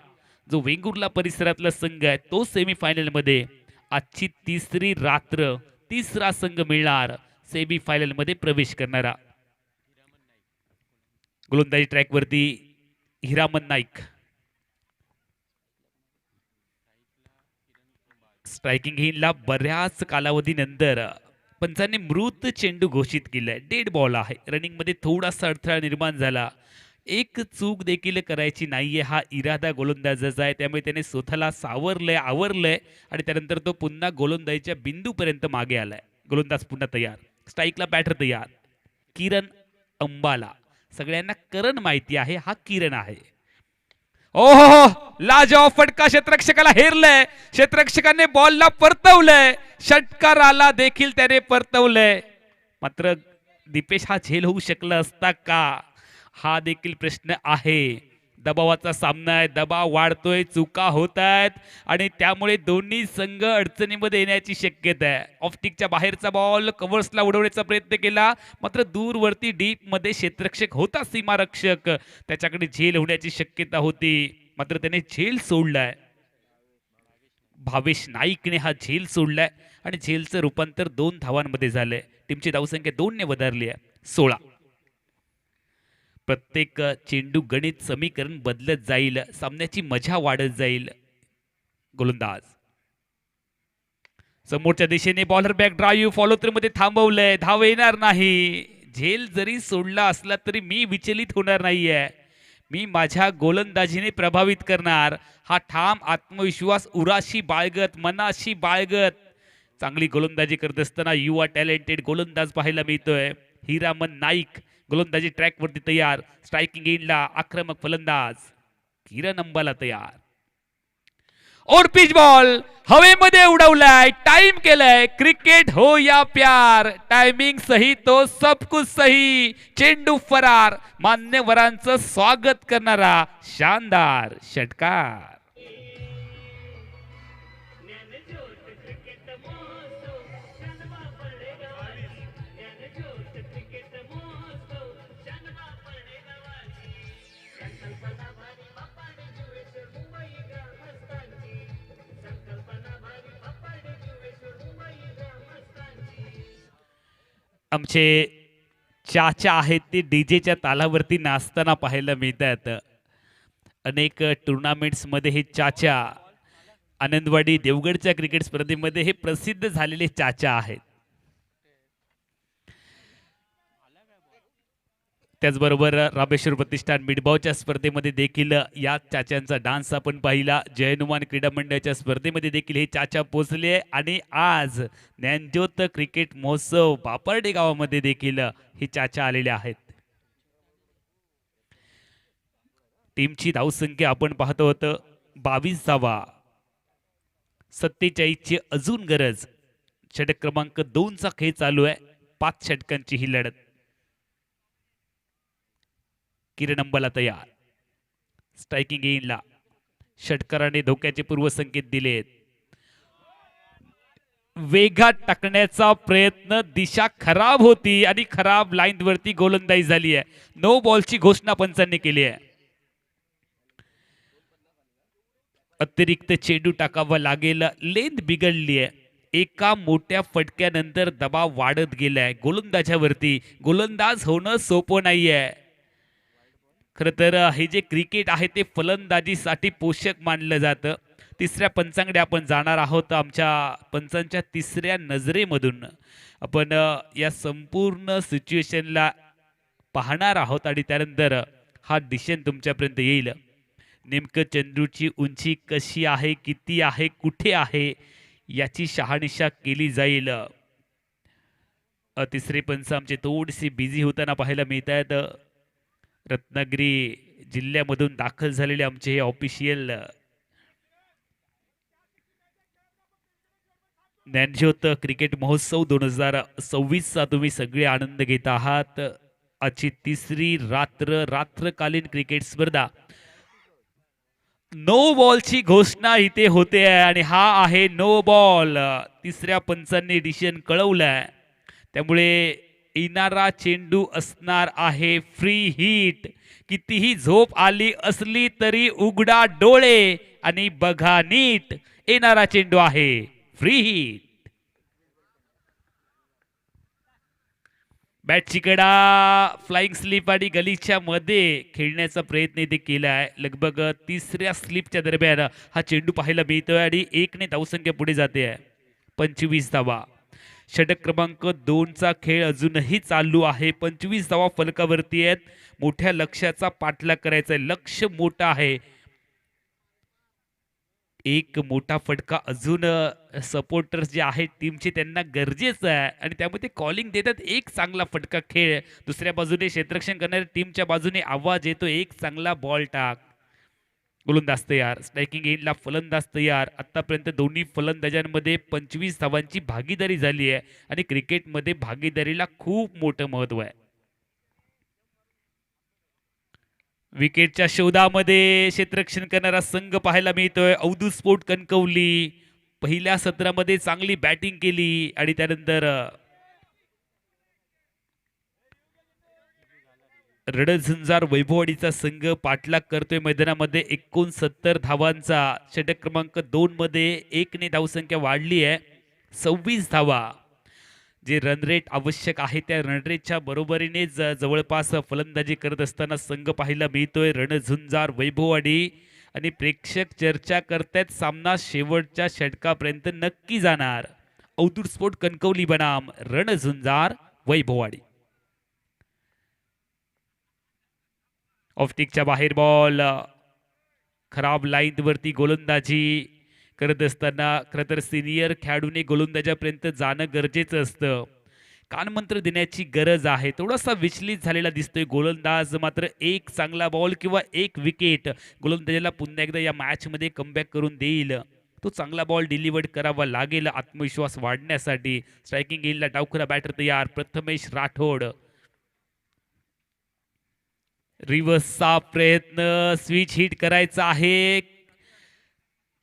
जो वेंगुर्ला परिसरातला संघ आहे तो सेमीफायनल मध्ये. आजची 3री रात्र 3रा संघ मिळणार सेमीफायनल मध्ये प्रवेश करणारा. गोलंदाजी ट्रॅक वरती हिरामन नाईक. स्ट्रायकिंग हिनला बऱ्याच कालावधीनंतर पंचांनी मृत चेंडू घोषित केलाय. डेड बॉल आहे. रनिंग मध्ये थोडासा अडथळा निर्माण झाला. एक चूक देखील करायची नाहीये हा इरादा गोलंदाजाचा आहे. त्यामुळे त्याने स्वतःला सावरलंय आवरलंय आणि त्यानंतर तो पुन्हा गोलंदाजीच्या बिंदूपर्यंत मागे आलाय. गोलंदाज पुन्हा तयार. स्ट्राईकला बॅटर तयार. किरण अंबाला. सगळ्यांना करण माहिती आहे हा किरण आहे. ओहो लाजवाब फटका. क्षेत्ररक्षकाला हेरलंय. क्षेत्ररक्षकाने बॉलला परतवलंय. षटकाराला देखील त्याने परतवलंय. मात्र दीपेश हा झेल होऊ शकला असता का हा देखील प्रश्न आहे. दबावाचा सामना आहे. दबाव वाढतोय. चुका होत आहेत आणि त्यामुळे दोन्ही संघ अडचणीमध्ये येण्याची शक्यता आहे. ऑफस्टिकच्या बाहेरचा बॉल कव्हर्सला उडवण्याचा प्रयत्न केला. मात्र दूरवरती डीप मध्ये क्षेत्ररक्षक होता सीमारक्षक. त्याच्याकडे झेल होण्याची शक्यता होती. मात्र त्याने झेल सोडलाय. भावेश नाईकने हा झेल सोडलाय आणि झेलचं रूपांतर 2 धावांमध्ये झालंय. टीमची धावसंख्या 2 ने वधारली आहे 16. प्रत्येक चेंडू गणित समीकरण बदलत जाईल, सामन्याची मजा वाढत जाईल. गोलंदाज समोरच्या दिशेने bowler back drive follow through मध्ये थांबवलंय, धाव येणार नाही. झेल जरी सोडला असला तरी मी विचलित होणार नाहीये. मी माझ्या गोलंदाजीने प्रभावित करणार. हा ठाम आत्मविश्वास उराशी बाळगत, मनाशी बाळगत चांगली गोलंदाजी करत असताना युवा टॅलेंटेड गोलंदाज पाहायला मिळतोय. हिरामन नाईक गोलंदाजी ट्रॅक वरती तयार. स्ट्रायकिंग एंडला आक्रमक फलंदाज किरण अंबाला तयार. और पिच बॉल हवेमध्ये उडवलाय, टाइम केलाय. क्रिकेट हो या प्यार, टायमिंग सही तो सब कुछ सही. चेंडू फरार, मान्यवरांचं स्वागत करणारा शानदार षटकार. आमचे चाचा आहेत ते डीजेच्या तालावरती नाचताना पाहायला मिळतात. अनेक टुर्नामेंट्समध्ये हे चाचा, आनंदवाडी देवगडच्या क्रिकेट स्पर्धेमध्ये हे प्रसिद्ध झालेले चाचा आहेत. त्याचबरोबर रामेश्वर प्रतिष्ठान मिडबावच्या स्पर्धेमध्ये देखील या चाच्यांचा डान्स आपण पाहिला. जय हनुमान क्रीडा मंडळाच्या स्पर्धेमध्ये देखील हे चाचा पोचले आणि आज ज्ञानज्योत क्रिकेट महोत्सव बापर्डे गावामध्ये देखील हे चाचा आलेले आहेत. टीमची धावसंख्या आपण पाहतो होतं 22 धावा, 47 ची अजून गरज. षटक क्रमांक 2 चा खेळ चालू आहे. 5 षटकांची ही लढत. किरण अंबाला तयार. स्ट्रायकिंग एंडला षटकाराने धोक्याचे पूर्वसंकेत दिलेत. वेगात टाकण्याचा प्रयत्न, दिशा खराब होती आणि खराब लाईन वरती गोलंदाजी झाली आहे. नो बॉलची घोषणा पंचांनी केली आहे. अतिरिक्त चेंडू टाकावा लागेल, लेंथ बिघडली आहे. एका मोठ्या फटक्यानंतर दबाव वाढत गेलाय गोलंदाजावरती. गोलंदाज होणं सोपं नाहीये. खरं तर हे जे क्रिकेट आहे ते फलंदाजीसाठी पोषक मानलं जातं. तिसऱ्या पंचांकडे आपण जाणार आहोत. आमच्या पंचांच्या तिसऱ्या नजरेमधून आपण या संपूर्ण सिच्युएशनला पाहणार आहोत आणि त्यानंतर हा डिसिजन तुमच्यापर्यंत येईल. नेमकं चेंडूची उंची कशी आहे, किती आहे, कुठे आहे याची शहानिशा केली जाईल. तिसरे पंच आमचे थोडीशी बिझी होताना पाहायला मिळत आहेत. रत्नागिरी जिल्ह्यामधून दाखल झालेले आमचे हे ऑफिशियल ज्ञानज्योत क्रिकेट महोत्सव 2026 चा तुम्ही सगळे आनंद घेत आहात. आजची तिसरी रात्रकालीन क्रिकेट स्पर्धा. नो बॉलची घोषणा इथे होते आणि हा आहे नो बॉल. तिसऱ्या पंचांनी डिसिजन कळवलाय. त्यामुळे येणारा चेंडू असणार आहे फ्री हिट. कितीही झोप आली असली तरी उघडा डोळे आणि बघा नीट. येणारा चेंडू आहे फ्री हिट. बॅटची कडा फ्लाइंग स्लिप आणि गलीच्या मध्ये खेळण्याचा प्रयत्न इथे केलाय. लगभग तिसऱ्या स्लिपच्या दरम्यान हा चेंडू पाहायला मिळतोय आणि 1 ने धावसंख्या पुढे जाते आहे. 25 धावा. षटक क्रमांक 2 चा खेळ अजूनही चालू आहे. 25 धावा फलकावरती आहेत. मोठ्या लक्ष्याचा पाठलाग करायचा आहे. लक्ष मोठा आहे. एक मोठा फटका अजून सपोर्टर्स जे आहेत टीमचे त्यांना गरजेचं आहे आणि त्यामध्ये कॉलिंग देतात. एक चांगला फटका खेळ. दुसऱ्या बाजूने क्षेत्ररक्षण करणाऱ्या टीमच्या बाजूने आवाज येतो, एक चांगला बॉल टाक. गोलंदाज तयार. स्ट्रायकिंग एंडला फलंदाज तयार. आतापर्यंत दोन्ही फलंदाजांमध्ये 25 धावांची भागीदारी झाली आहे आणि क्रिकेटमध्ये भागीदारीला खूप मोठं महत्व आहे. विकेटच्या शोधामध्ये क्षेत्ररक्षण करणारा संघ पाहायला मिळतोय. अवधूत स्पोर्ट कणकवली पहिल्या सत्रामध्ये चांगली बॅटिंग केली आणि त्यानंतर रणझुंजार वैभववाडीचा संघ पाठलाग करतोय मैदानामध्ये 69 धावांचा. षटक क्रमांक 2 मध्ये 1 ने धावसंख्या वाढली आहे 26 धावा. जे रन रेट आवश्यक आहे त्या रन रेटच्या बरोबरीने जवळपास फलंदाजी करत असताना संघ पाहायला मिळतोय रणझुंजार वैभववाडी. आणि प्रेक्षक चर्चा करतायत सामना शेवटच्या षटकापर्यंत नक्की जाणार. अवधूत स्पोर्ट कणकवली बनाम रणझुंजार वैभववाडी. ऑफटिकच्या बाहेर बॉल. खराब लाईन वरती गोलंदाजी करत असताना खरं तर सिनियर खेळाडूने गोलंदाजापर्यंत जाणं गरजेचं असतं. कानमंत्र देण्याची गरज आहे. थोडासा विचलित झालेला दिसतोय गोलंदाज. मात्र एक चांगला बॉल किंवा एक विकेट गोलंदाजाला पुन्हा एकदा या मॅचमध्ये कमबॅक करून देईल. तो चांगला बॉल डिलिव्हर्ड करावा लागेल आत्मविश्वास वाढण्यासाठी. स्ट्रायकिंग येईल डावखुरा बॅटर तयार प्रथमेश राठोड. रिव्हर्सचा प्रयत्न स्विच हिट करायचा आहे.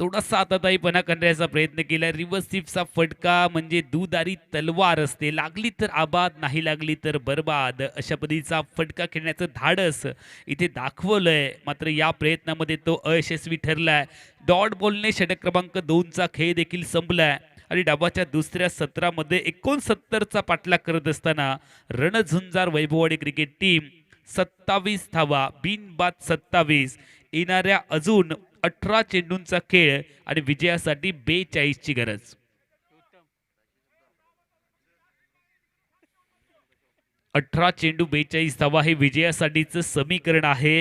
थोडासा आताताईपणा करण्याचा प्रयत्न केला. रिव्हर्स स्वीपचा फटका म्हणजे दुधारी तलवार असते. लागली तर आबाद, नाही लागली तर बर्बाद. अशा पद्धतीचा फटका खेळण्याचं धाडस इथे दाखवलंय. मात्र या प्रयत्नामध्ये तो अयशस्वी ठरलाय. डॉट बॉलने षटक क्रमांक 2चा खेळ देखील संपलाय. आणि डाबाच्या दुसऱ्या सत्रामध्ये 69चा पाठलाग करत असताना रणझुंजार वैभववाडी क्रिकेट टीम 27 धावा बिनबाद 27. येणाऱ्या अजून 18 चेंडूंचा खेळ आणि विजयासाठी 42ची गरज. 18 चेंडू 42 धावा हे विजयासाठीचं समीकरण आहे.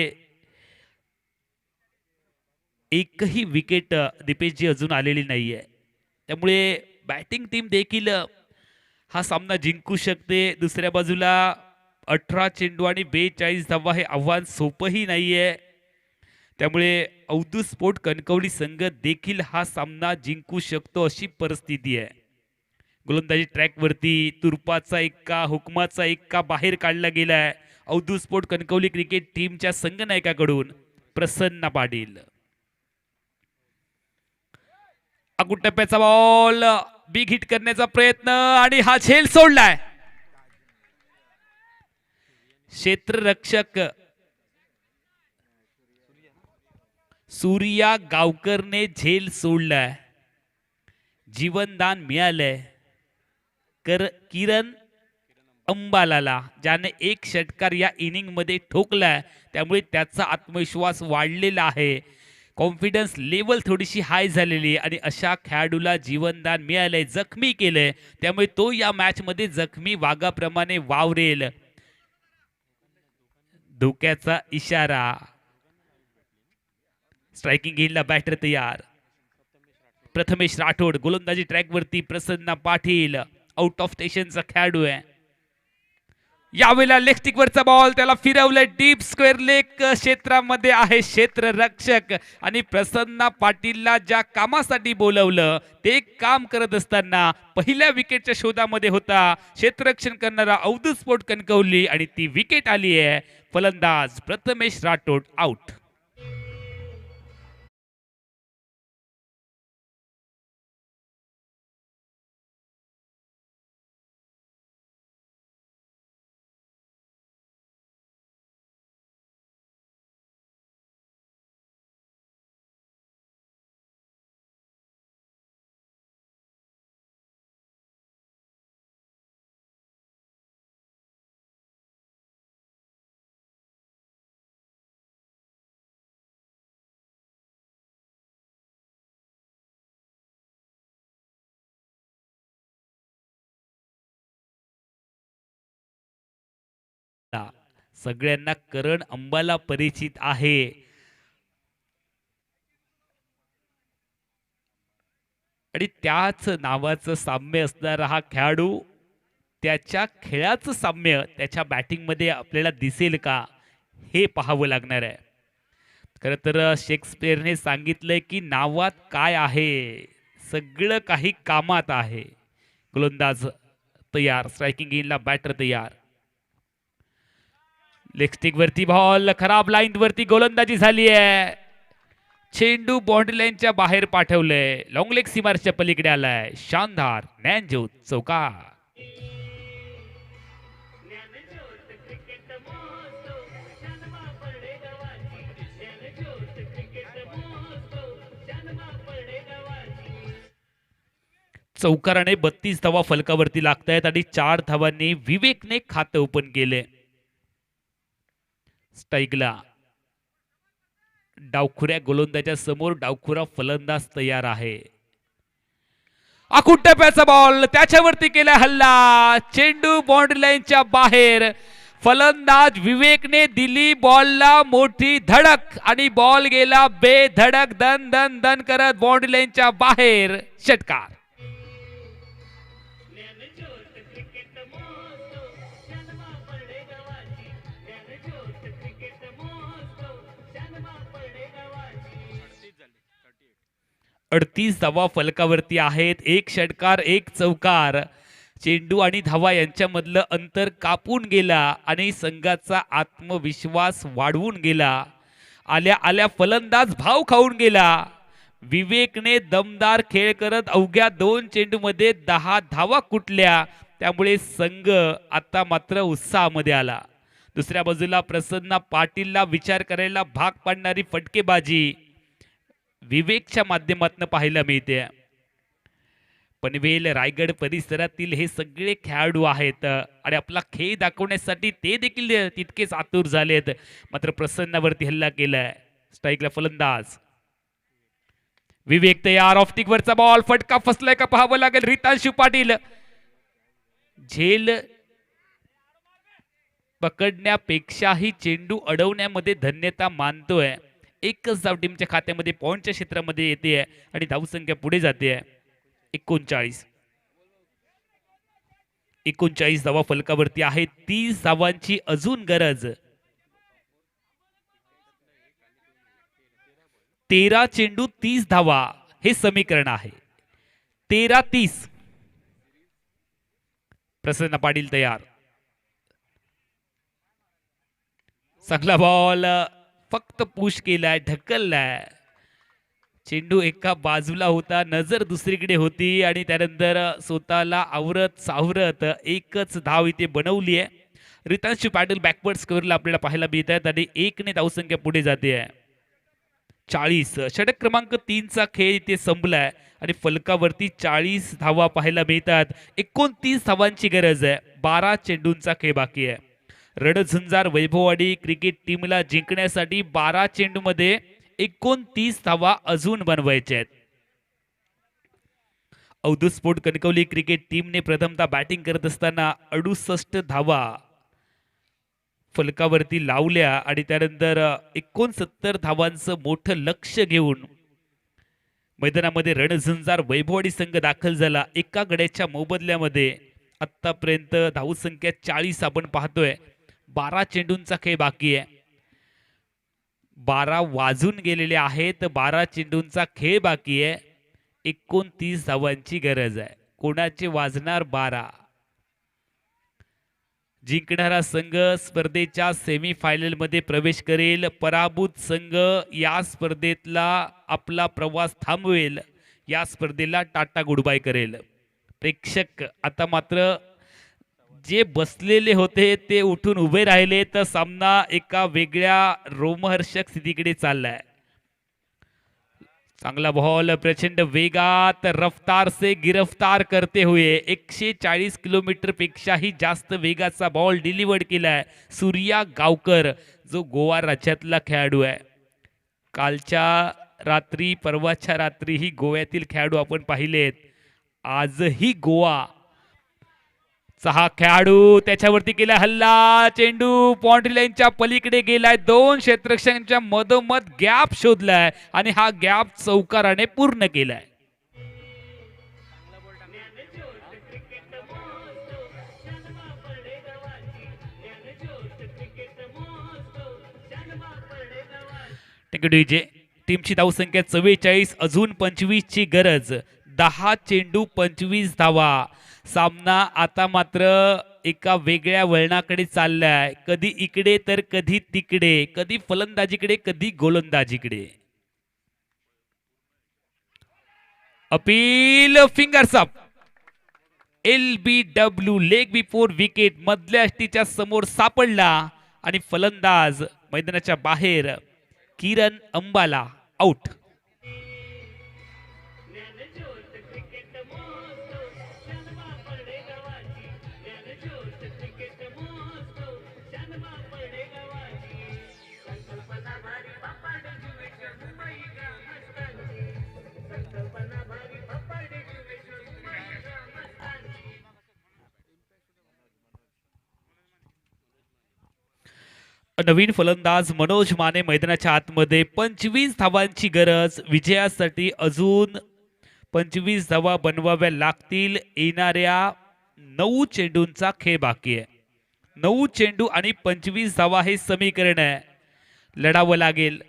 एकही विकेट दीपेशजी अजून आलेली नाहीये. त्यामुळे बॅटिंग टीम देखील हा सामना जिंकू शकते. दुसऱ्या बाजूला 18 चेंडू आणि 42 धावा हे आव्हान सोपंही नाहीये. त्यामुळे अवधूत स्पोर्ट कणकवली संघ देखील हा सामना जिंकू शकतो अशी परिस्थिती आहे. गोलंदाजी ट्रॅकवरती तुर्पाचा एक्का, हुकमाचा एक्का बाहेर काढला गेलाय अवधूत स्पोर्ट कणकवली क्रिकेट टीमच्या संघनायकाकडून प्रसन्न पाटील. अगुट टप्प्याचा बॉल बिग हिट करण्याचा प्रयत्न आणि हा झेल सोडलाय. क्षेत्ररक्षक सूर्या गावकरने झेल सोडलाय. जीवनदान मिळालंय किरण अंबालाला, ज्याने एक षटकार या इनिंग मध्ये ठोकलाय. त्यामुळे त्याचा आत्मविश्वास वाढलेला आहे. कॉन्फिडन्स लेवल थोडीशी हाय झालेली आणि अशा खेळाडूला जीवनदान मिळालंय, जखमी केलंय. त्यामुळे तो या मॅच मध्ये जखमी वाघाप्रमाणे वावरेल. धोक्याचा इशारा. स्ट्रायकिंग घेईनला बॅटर तयार प्रथमेश राठोड. गोलंदाजी ट्रॅकवरती प्रसन्न पाटील आउट ऑफ स्टेशनचा खेळाडू आहे. यावेळेला लेग स्टिक वरचा बॉल त्याला फिरवलंय डीप स्क्वेअर लेग क्षेत्रामध्ये आहे क्षेत्ररक्षक. आणि प्रसन्न पाटीलला ज्या कामासाठी बोलवलं ते काम करत असताना पहिल्या विकेटच्या शोधामध्ये होता क्षेत्ररक्षण करणारा अवधूत स्पोर्ट कणकवली आणि ती विकेट आली आहे. फलंदाज प्रथमेश राठोड आउट. सगळ्यांना करण अंबाला परिचित आहे. आणि त्याच नावाचं साम्य असणारा हा खेळाडू, त्याच्या खेळाचं साम्य त्याच्या बॅटिंग मध्ये आपल्याला दिसेल का हे पाहावं लागणार आहे. खरं तर शेक्सपियरने सांगितलंय की नावात काय आहे सगळं काही कामात आहे. गोलंदाज तयार. स्ट्रायकिंग इनला बॅटर तयार. लेग स्टिक वरती बॉल खराब लाईन वरती गोलंदाजी झाली आहे. चेंडू बाउंड्री लाईनच्या बाहेर पाठवलंय. लॉंग लेग सीमारच्या पलीकडे आलाय. शानदार ज्ञानज्योत चौकार. चौकाराने 32 धावा फलकावरती लागतायत आणि 4 धावांनी विवेकने खातं ओपन केले. स्ट्राईकला डावखुऱ्या गोलंदाजा समोर डावखुरा फलंदाज तयार आहे. आखून टप्प्याचा बॉल त्याच्यावरती केला हल्ला. चेंडू बाउंड्री लाईनच्या बाहेर. फलंदाज विवेकने दिली बॉलला मोठी धडक आणि बॉल गेला बेधडक दन दन दन करत बाउंड्री लाईनच्या बाहेर. षटकार. अडतीस धावा फलकावरती आहेत. एक षटकार एक चौकार. चेंडू आणि धावा यांच्यामधलं अंतर कापून गेला आणि संघाचा आत्मविश्वास वाढवून गेला. आल्या आल्या फलंदाज भाव खाऊन गेला. विवेकने दमदार खेळ करत अवघ्या 2 चेंडूमध्ये 10 धावा कुटल्या. त्यामुळे संघ आता मात्र उत्साहामध्ये आला. दुसऱ्या बाजूला प्रसन्न पाटीलला विचार करायला भाग पाडणारी फटकेबाजी विवेकच्या माध्यमातून पाहायला मिळते. पनवेल रायगड परिसरातील हे सगळे खेळाडू आहेत आणि आपला खेळ दाखवण्यासाठी ते देखील तितकेच आतुर झालेत. मात्र प्रसन्नावरती हल्ला केलाय. स्ट्राईकला फलंदाज विवेक तयार. ऑफ्टिक वरचा बॉल फटका फसलाय का पाहावं लागेल. रितांशू पाटील झेल पकडण्यापेक्षाही चेंडू अडवण्यामध्ये धन्यता मानतोय. एकच धाव टीमच्या खात्यामध्ये पॉइंटच्या क्षेत्रामध्ये येते आणि धावसंख्या पुढे जाते. 39 धावा फलकावरती आहेत. 30 धावांची अजून गरज. 13 चेंडू 30 धावा हे समीकरण आहे. 13-30. प्रसन्न पाटील तयार. चांगला बॉल फक्त पुश केलाय ढकललाय. चेंडू एका बाजूला होता. नजर दुसरीकडे होती आणि त्यानंतर स्वतःला आवरत सावरत एकच धाव इथे बनवली आहे. रितांशू पाटील बॅकवर्ड स्कोअरला आपल्याला पाहायला मिळत आहेत आणि 1ने धावसंख्या पुढे जाते आहे. 40. षटक क्रमांक 3चा खेळ इथे संपलाय आणि फलकावरती 40 धावा पाहायला मिळतात. 29 धावांची गरज आहे. 12 चेंडूंचा खेळ बाकी आहे. रणझुंजार वैभववाडी क्रिकेट टीमला जिंकण्यासाठी 12 चेंडूमध्ये 29 धावा अजून बनवायच्या आहेत. अवधूत स्पोर्ट कणकवली क्रिकेट टीमने प्रथमतः बॅटिंग करत असताना 68 धावा फलकावरती लावल्या आणि त्यानंतर 69 धावांचं मोठं लक्ष घेऊन मैदानामध्ये रणझुंजार वैभववाडी संघ दाखल झाला. एका गड्याच्या मोबदल्यामध्ये आतापर्यंत धावसंख्या 40 आपण पाहतोय. 12 चेंडूंचा खेळ बाकी आहे. 12 वाजून गेलेले आहेत. 12 चेंडूंचा खेळ बाकी आहे. 29 धावांची गरज आहे. कोणाचे वाजणार 12. जिंकणारा संघ स्पर्धेच्या सेमीफायनल मध्ये प्रवेश करेल. पराभूत संघ या स्पर्धेतला आपला प्रवास थांबवेल. या स्पर्धेला टाटा गुड बाय करेल. प्रेक्षक आता मात्र जे बसलेले होते ते उठून उभे राहिले तर सामना एका वेगळ्या रोमहर्षक स्थितीकडे चाललाय. चांगला बॉल प्रचंड वेगात रफ्तार से गिरफ्तार करते हुए 140 किलोमीटर पेक्षाही जास्त वेगाचा बॉल डिलिव्हर्ड केलाय सूर्या गावकर, जो गोवा राज्यातला खेळाडू आहे. कालच्या रात्री परवाच्या रात्री ही गोव्यातील खेळाडू आपण पाहिलेत. आजही गोवा हा खेळाडू त्याच्यावरती केला हल्ला. चेंडू बाउंड्री लाईनच्या पलीकडे गेलाय. 2 क्षेत्ररक्षकांच्या मधोमध गॅप शोधलाय आणि हा गॅप चौकाराने पूर्ण केलाय. टीमची धावसंख्या 44. अजून 25 ची गरज. 10 चेंडू 25 धावा. सामना आता मात्र एका वेगळ्या वळणाकडे चाललाय. कधी इकडे तर कधी तिकडे, कधी फलंदाजीकडे कधी गोलंदाजीकडे. Appeal fingers up. LBW leg before wicket मधल्या अष्टीच्या समोर सापडला आणि फलंदाज मैदानाच्या बाहेर. किरण अंबाला आउट. नवीन फलंदाज मनोज माने मैदानाच्या आतमध्ये 25 धावांची गरज. विजयासाठी अजून 25 धावा बनवाव्या लागतील. येणाऱ्या 9 चेंडूंचा खेळ बाकी आहे. 9 चेंडू आणि 25 धावा हे समीकरण आहे. लढावं लागेल.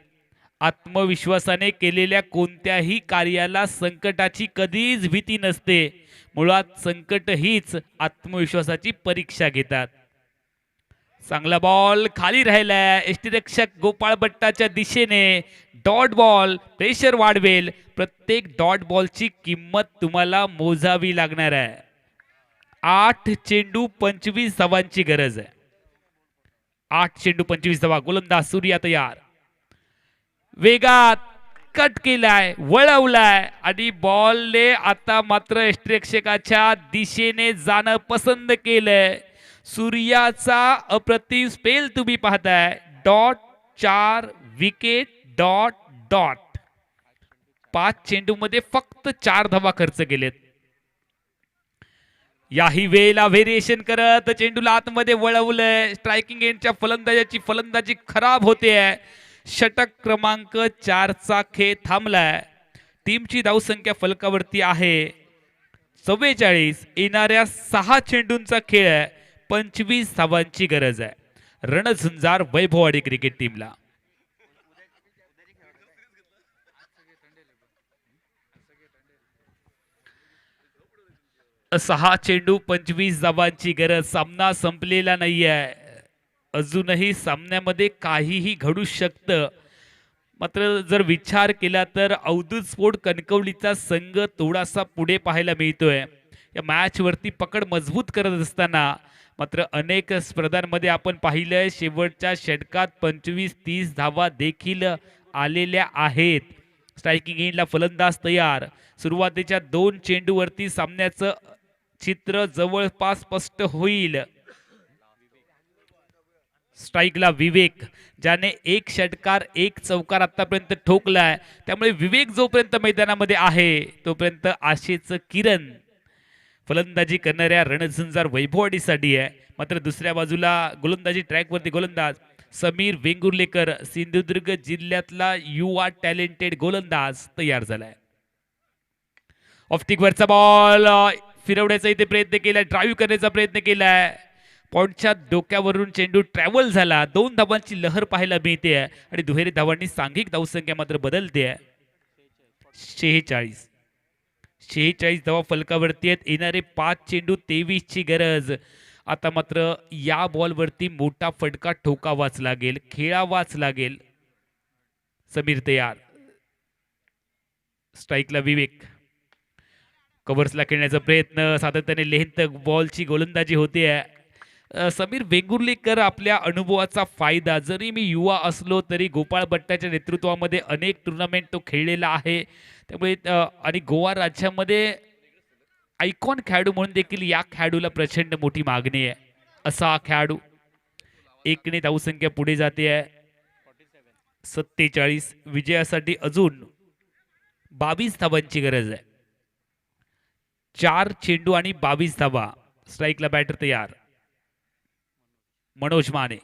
आत्मविश्वासाने केलेल्या कोणत्याही कार्याला संकटाची कधीच भीती नसते. मुळात संकट हीच आत्मविश्वासाची परीक्षा घेतात. चांगला बॉल खाली राहिलाय. यष्टीरक्षक गोपाळ भट्टाच्या दिशेने डॉट बॉल प्रेशर वाढवेल. प्रत्येक डॉट बॉलची किंमत तुम्हाला मोजावी लागणार आहे. 8 चेंडू 25 धावांची गरज आहे. 8 चेंडू 25 धावा. गोलंदाज सूर्या तयार. वेगात कट केलाय, वळवलाय आणि बॉलने आता मात्र यष्टीरक्षकाच्या दिशेने जाणं पसंत केलंय. सूर्याचा अप्रतिम स्पेल तुम्ही पाहताय. Dot 4 wicket dot dot. 5 चेंडू मध्ये फक्त 4 धावा खर्च केलेत. याही वेळेला व्हेरिएशन करत चेंडूला आतमध्ये वळवलंय. स्ट्रायकिंग एंडच्या फलंदाजाची फलंदाजी खराब होते. षटक क्रमांक 4 चा खेळ थांबलाय. टीमची धावसंख्या फलकावरती आहे 44. येणाऱ्या 6 चेंडूंचा खेळ आहे. 25 धावांची गरज आहे. रणझुंजार वैभववाडी क्रिकेट टीमला. सहा चेंडू 25 धावांची गरज. सामना संपलेला नाहीये. अजूनही सामन्यामध्ये काहीही घडू शकतं. मात्र जर विचार केला तर अवधूत स्पोर्ट कणकवलीचा संघ थोडासा पुढे पाहायला मिळतोय. या मॅच वरती पकड मजबूत करत असताना मात्र अनेक स्पर्धांमध्ये आपण पाहिलंय शेवटच्या षटकात 25-30 धावा देखील आलेल्या आहेत. स्ट्रायकिंग एंडला फलंदाज तयार. सुरुवातीच्या 2 चेंडूवरती सामन्याचं चित्र जवळपास स्पष्ट होईल. स्ट्राईकला विवेक, ज्याने 1 षटकार 1 चौकार आतापर्यंत ठोकलाय. त्यामुळे विवेक जोपर्यंत मैदानामध्ये आहे तोपर्यंत आशेचं किरण फलंदाजी करणाऱ्या रणझुंजार वैभववाडीसाठी आहे. मात्र दुसऱ्या बाजूला गोलंदाजी ट्रॅकवरती गोलंदाज समीर वेंगुर्लेकर, सिंधुदुर्ग जिल्ह्यातला युवा टॅलेंटेड गोलंदाज तयार झालाय. ऑफ्टिक वरचा बॉल फिरवण्याचा इथे प्रयत्न केलाय. ड्राईव्ह करण्याचा प्रयत्न केलाय. पॉइंटच्या डोक्यावरून चेंडू ट्रॅव्हल झाला. 2 धावांची लहर पाहायला मिळते आणि दुहेरी धावांनी सांघिक धावसंख्या मात्र बदलते. 46 धावा फलकावरती आहेत. येणारे 5 चेंडू 23 ची गरज. आता मात्र या बॉलवरती मोठा फटका ठोकावाच लागेल, खेळावाच लागेल. समीर तयार. स्ट्राईकला विवेक. कव्हर्सला खेळण्याचा प्रयत्न. सातत्याने लेंथ बॉलची गोलंदाजी होते. समीर वेंगुर्लेकर आपल्या अनुभवाचा फायदा, जरी मी युवा असलो तरी गोपाळ भट्टाच्या नेतृत्वामध्ये अनेक टुर्नामेंट तो खेळलेला आहे. त्यामुळे आणि गोवा राज्यामध्ये आयकॉन खेळाडू म्हणून देखील या खेळाडूला प्रचंड मोठी मागणी आहे. असा खेळाडू 1 ने धावसंख्या पुढे जाते आहे. 47. विजयासाठी अजून 22 धावांची गरज आहे. 4 चेंडू आणि 22 धावा. स्ट्राईकला बॅटर तयार. मनोज माने.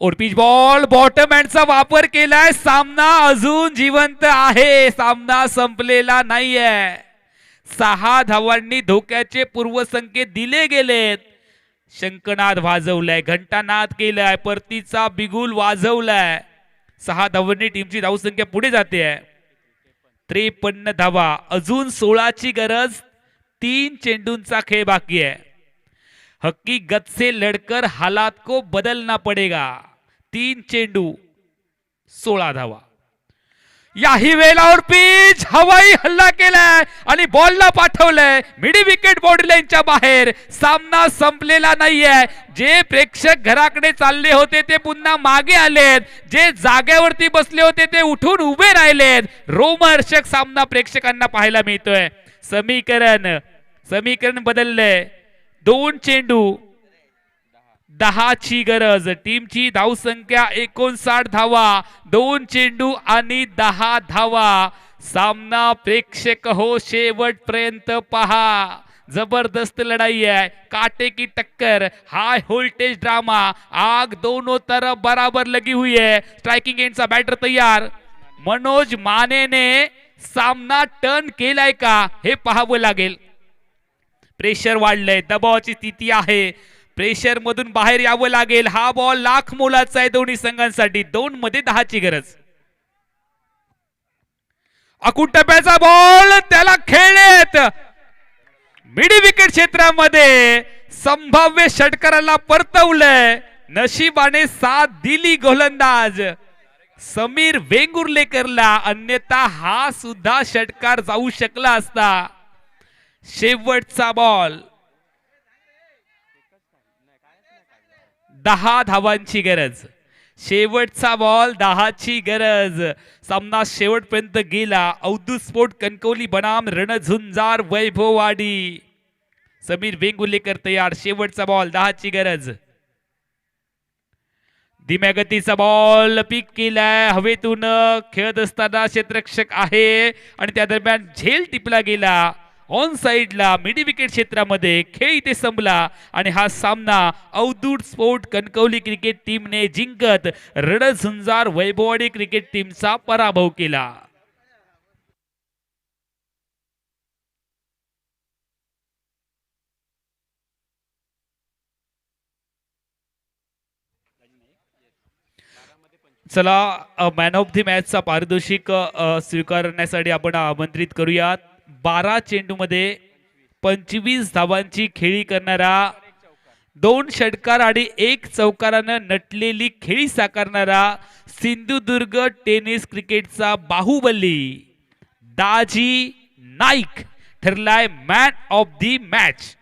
ओरपीच बॉल बॉटम हँडचा वापर केलाय. सामना अजून जिवंत आहे. सामना संपलेला नाहीये. 6 धावांनी धोक्याचे पूर्वसंकेत दिले गेलेत. शंखनाद वाजवलाय, घंटानाद केलाय, परतीचा बिगुल वाजवलाय. 6 धावांनी टीमची धावसंख्या पुढे जाते आहे. 53 धावा. अजून 16 ची गरज. 3 चेंडूंचा खेळ बाकी आहे. हकीकत से लड़कर हालात को बदलना पड़ेगा. 3 चेंडू 16 धावा. याही वेळेला पिच हवाई हल्ला केलाय आणि बॉलला पाठवलंय मिडी विकेट बॉडी लाईनच्या बाहेर. सामना संपलेला नाहीये. जे प्रेक्षक घराकडे चालले होते ते पुन्हा मागे आलेत. जे जागेवरती बसले होते ते उठून उभे राहिलेत. रोमहर्षक सामना प्रेक्षकांना पाहायला मिळतोय. समीकरण बदललंय. 2 चेंडू 10 ची गरज. टीमची धावसंख्या 59 धावा. 2 चेंडू आणि 10 धावा. सामना प्रेक्षक हो शेवटपर्यंत पहा. जबरदस्त लड़ाई है, कांटे की टक्कर, हाई वोल्टेज ड्रामा, आग दोनों तरफ बराबर लगी हुई है। स्ट्राइकिंग एंडचा बॅटर तयार। मनोज माने ने सामना टर्न केलाय का हे पाहावं लागेल। प्रेशर वाढलंय, दबावाची स्थिती आहे, प्रेशर मधून बाहेर यावं लागेल। हा बॉल लाख मोलाचा आहे दोन्ही संघांसाठी, 2 मध्ये 10 ची गरज। अकुटप्याचा बॉल त्याला खेळलेत मिडी विकेट क्षेत्रामध्ये, संभाव्य षटकाराला परतवलंय। नशिबाने साथ दिली गोलंदाज समीर वेंगुर्लेकरला, अन्यथा हा सुद्धा षटकार जाऊ शकला असता। शेवटचा बॉल, 10 धावांची गरज, शेवटचा बॉल 10 ची गरज। सामना शेवटपर्यंत गेला। अवधूत स्पोर्ट कणकवली बनाम रणझुंजार वैभववाडी। समीर वेंगुर्लेकर तयार, शेवटचा बॉल 10 ची गरज। धीम्या गतीचा बॉल पिक केलाय, हवेतून खेळत असताना क्षेत्ररक्षक आहे आणि त्या दरम्यान झेल टिपला गेला ऑन साइडला मिडी विकेट क्षेत्रामध्ये। खेळ इथे संपला आणि हा सामना अवधूत स्पोर्ट कणकवली क्रिकेट टीमने जिंकत रणझुंजार वैभववाडी क्रिकेट टीमचा पराभव केला। चला मॅन ऑफ द मॅचचा पारितोषिक स्वीकारण्यासाठी आपण आमंत्रित करूयात। 12 चेंडूमध्ये 25 धावांची खेळी करणारा, 2 षटकार आणि 1 चौकारानं नटलेली खेळी साकारणारा सिंधुदुर्ग टेनिस क्रिकेटचा बाहुबली दाजी नाईक ठरलाय मॅन ऑफ द मॅच।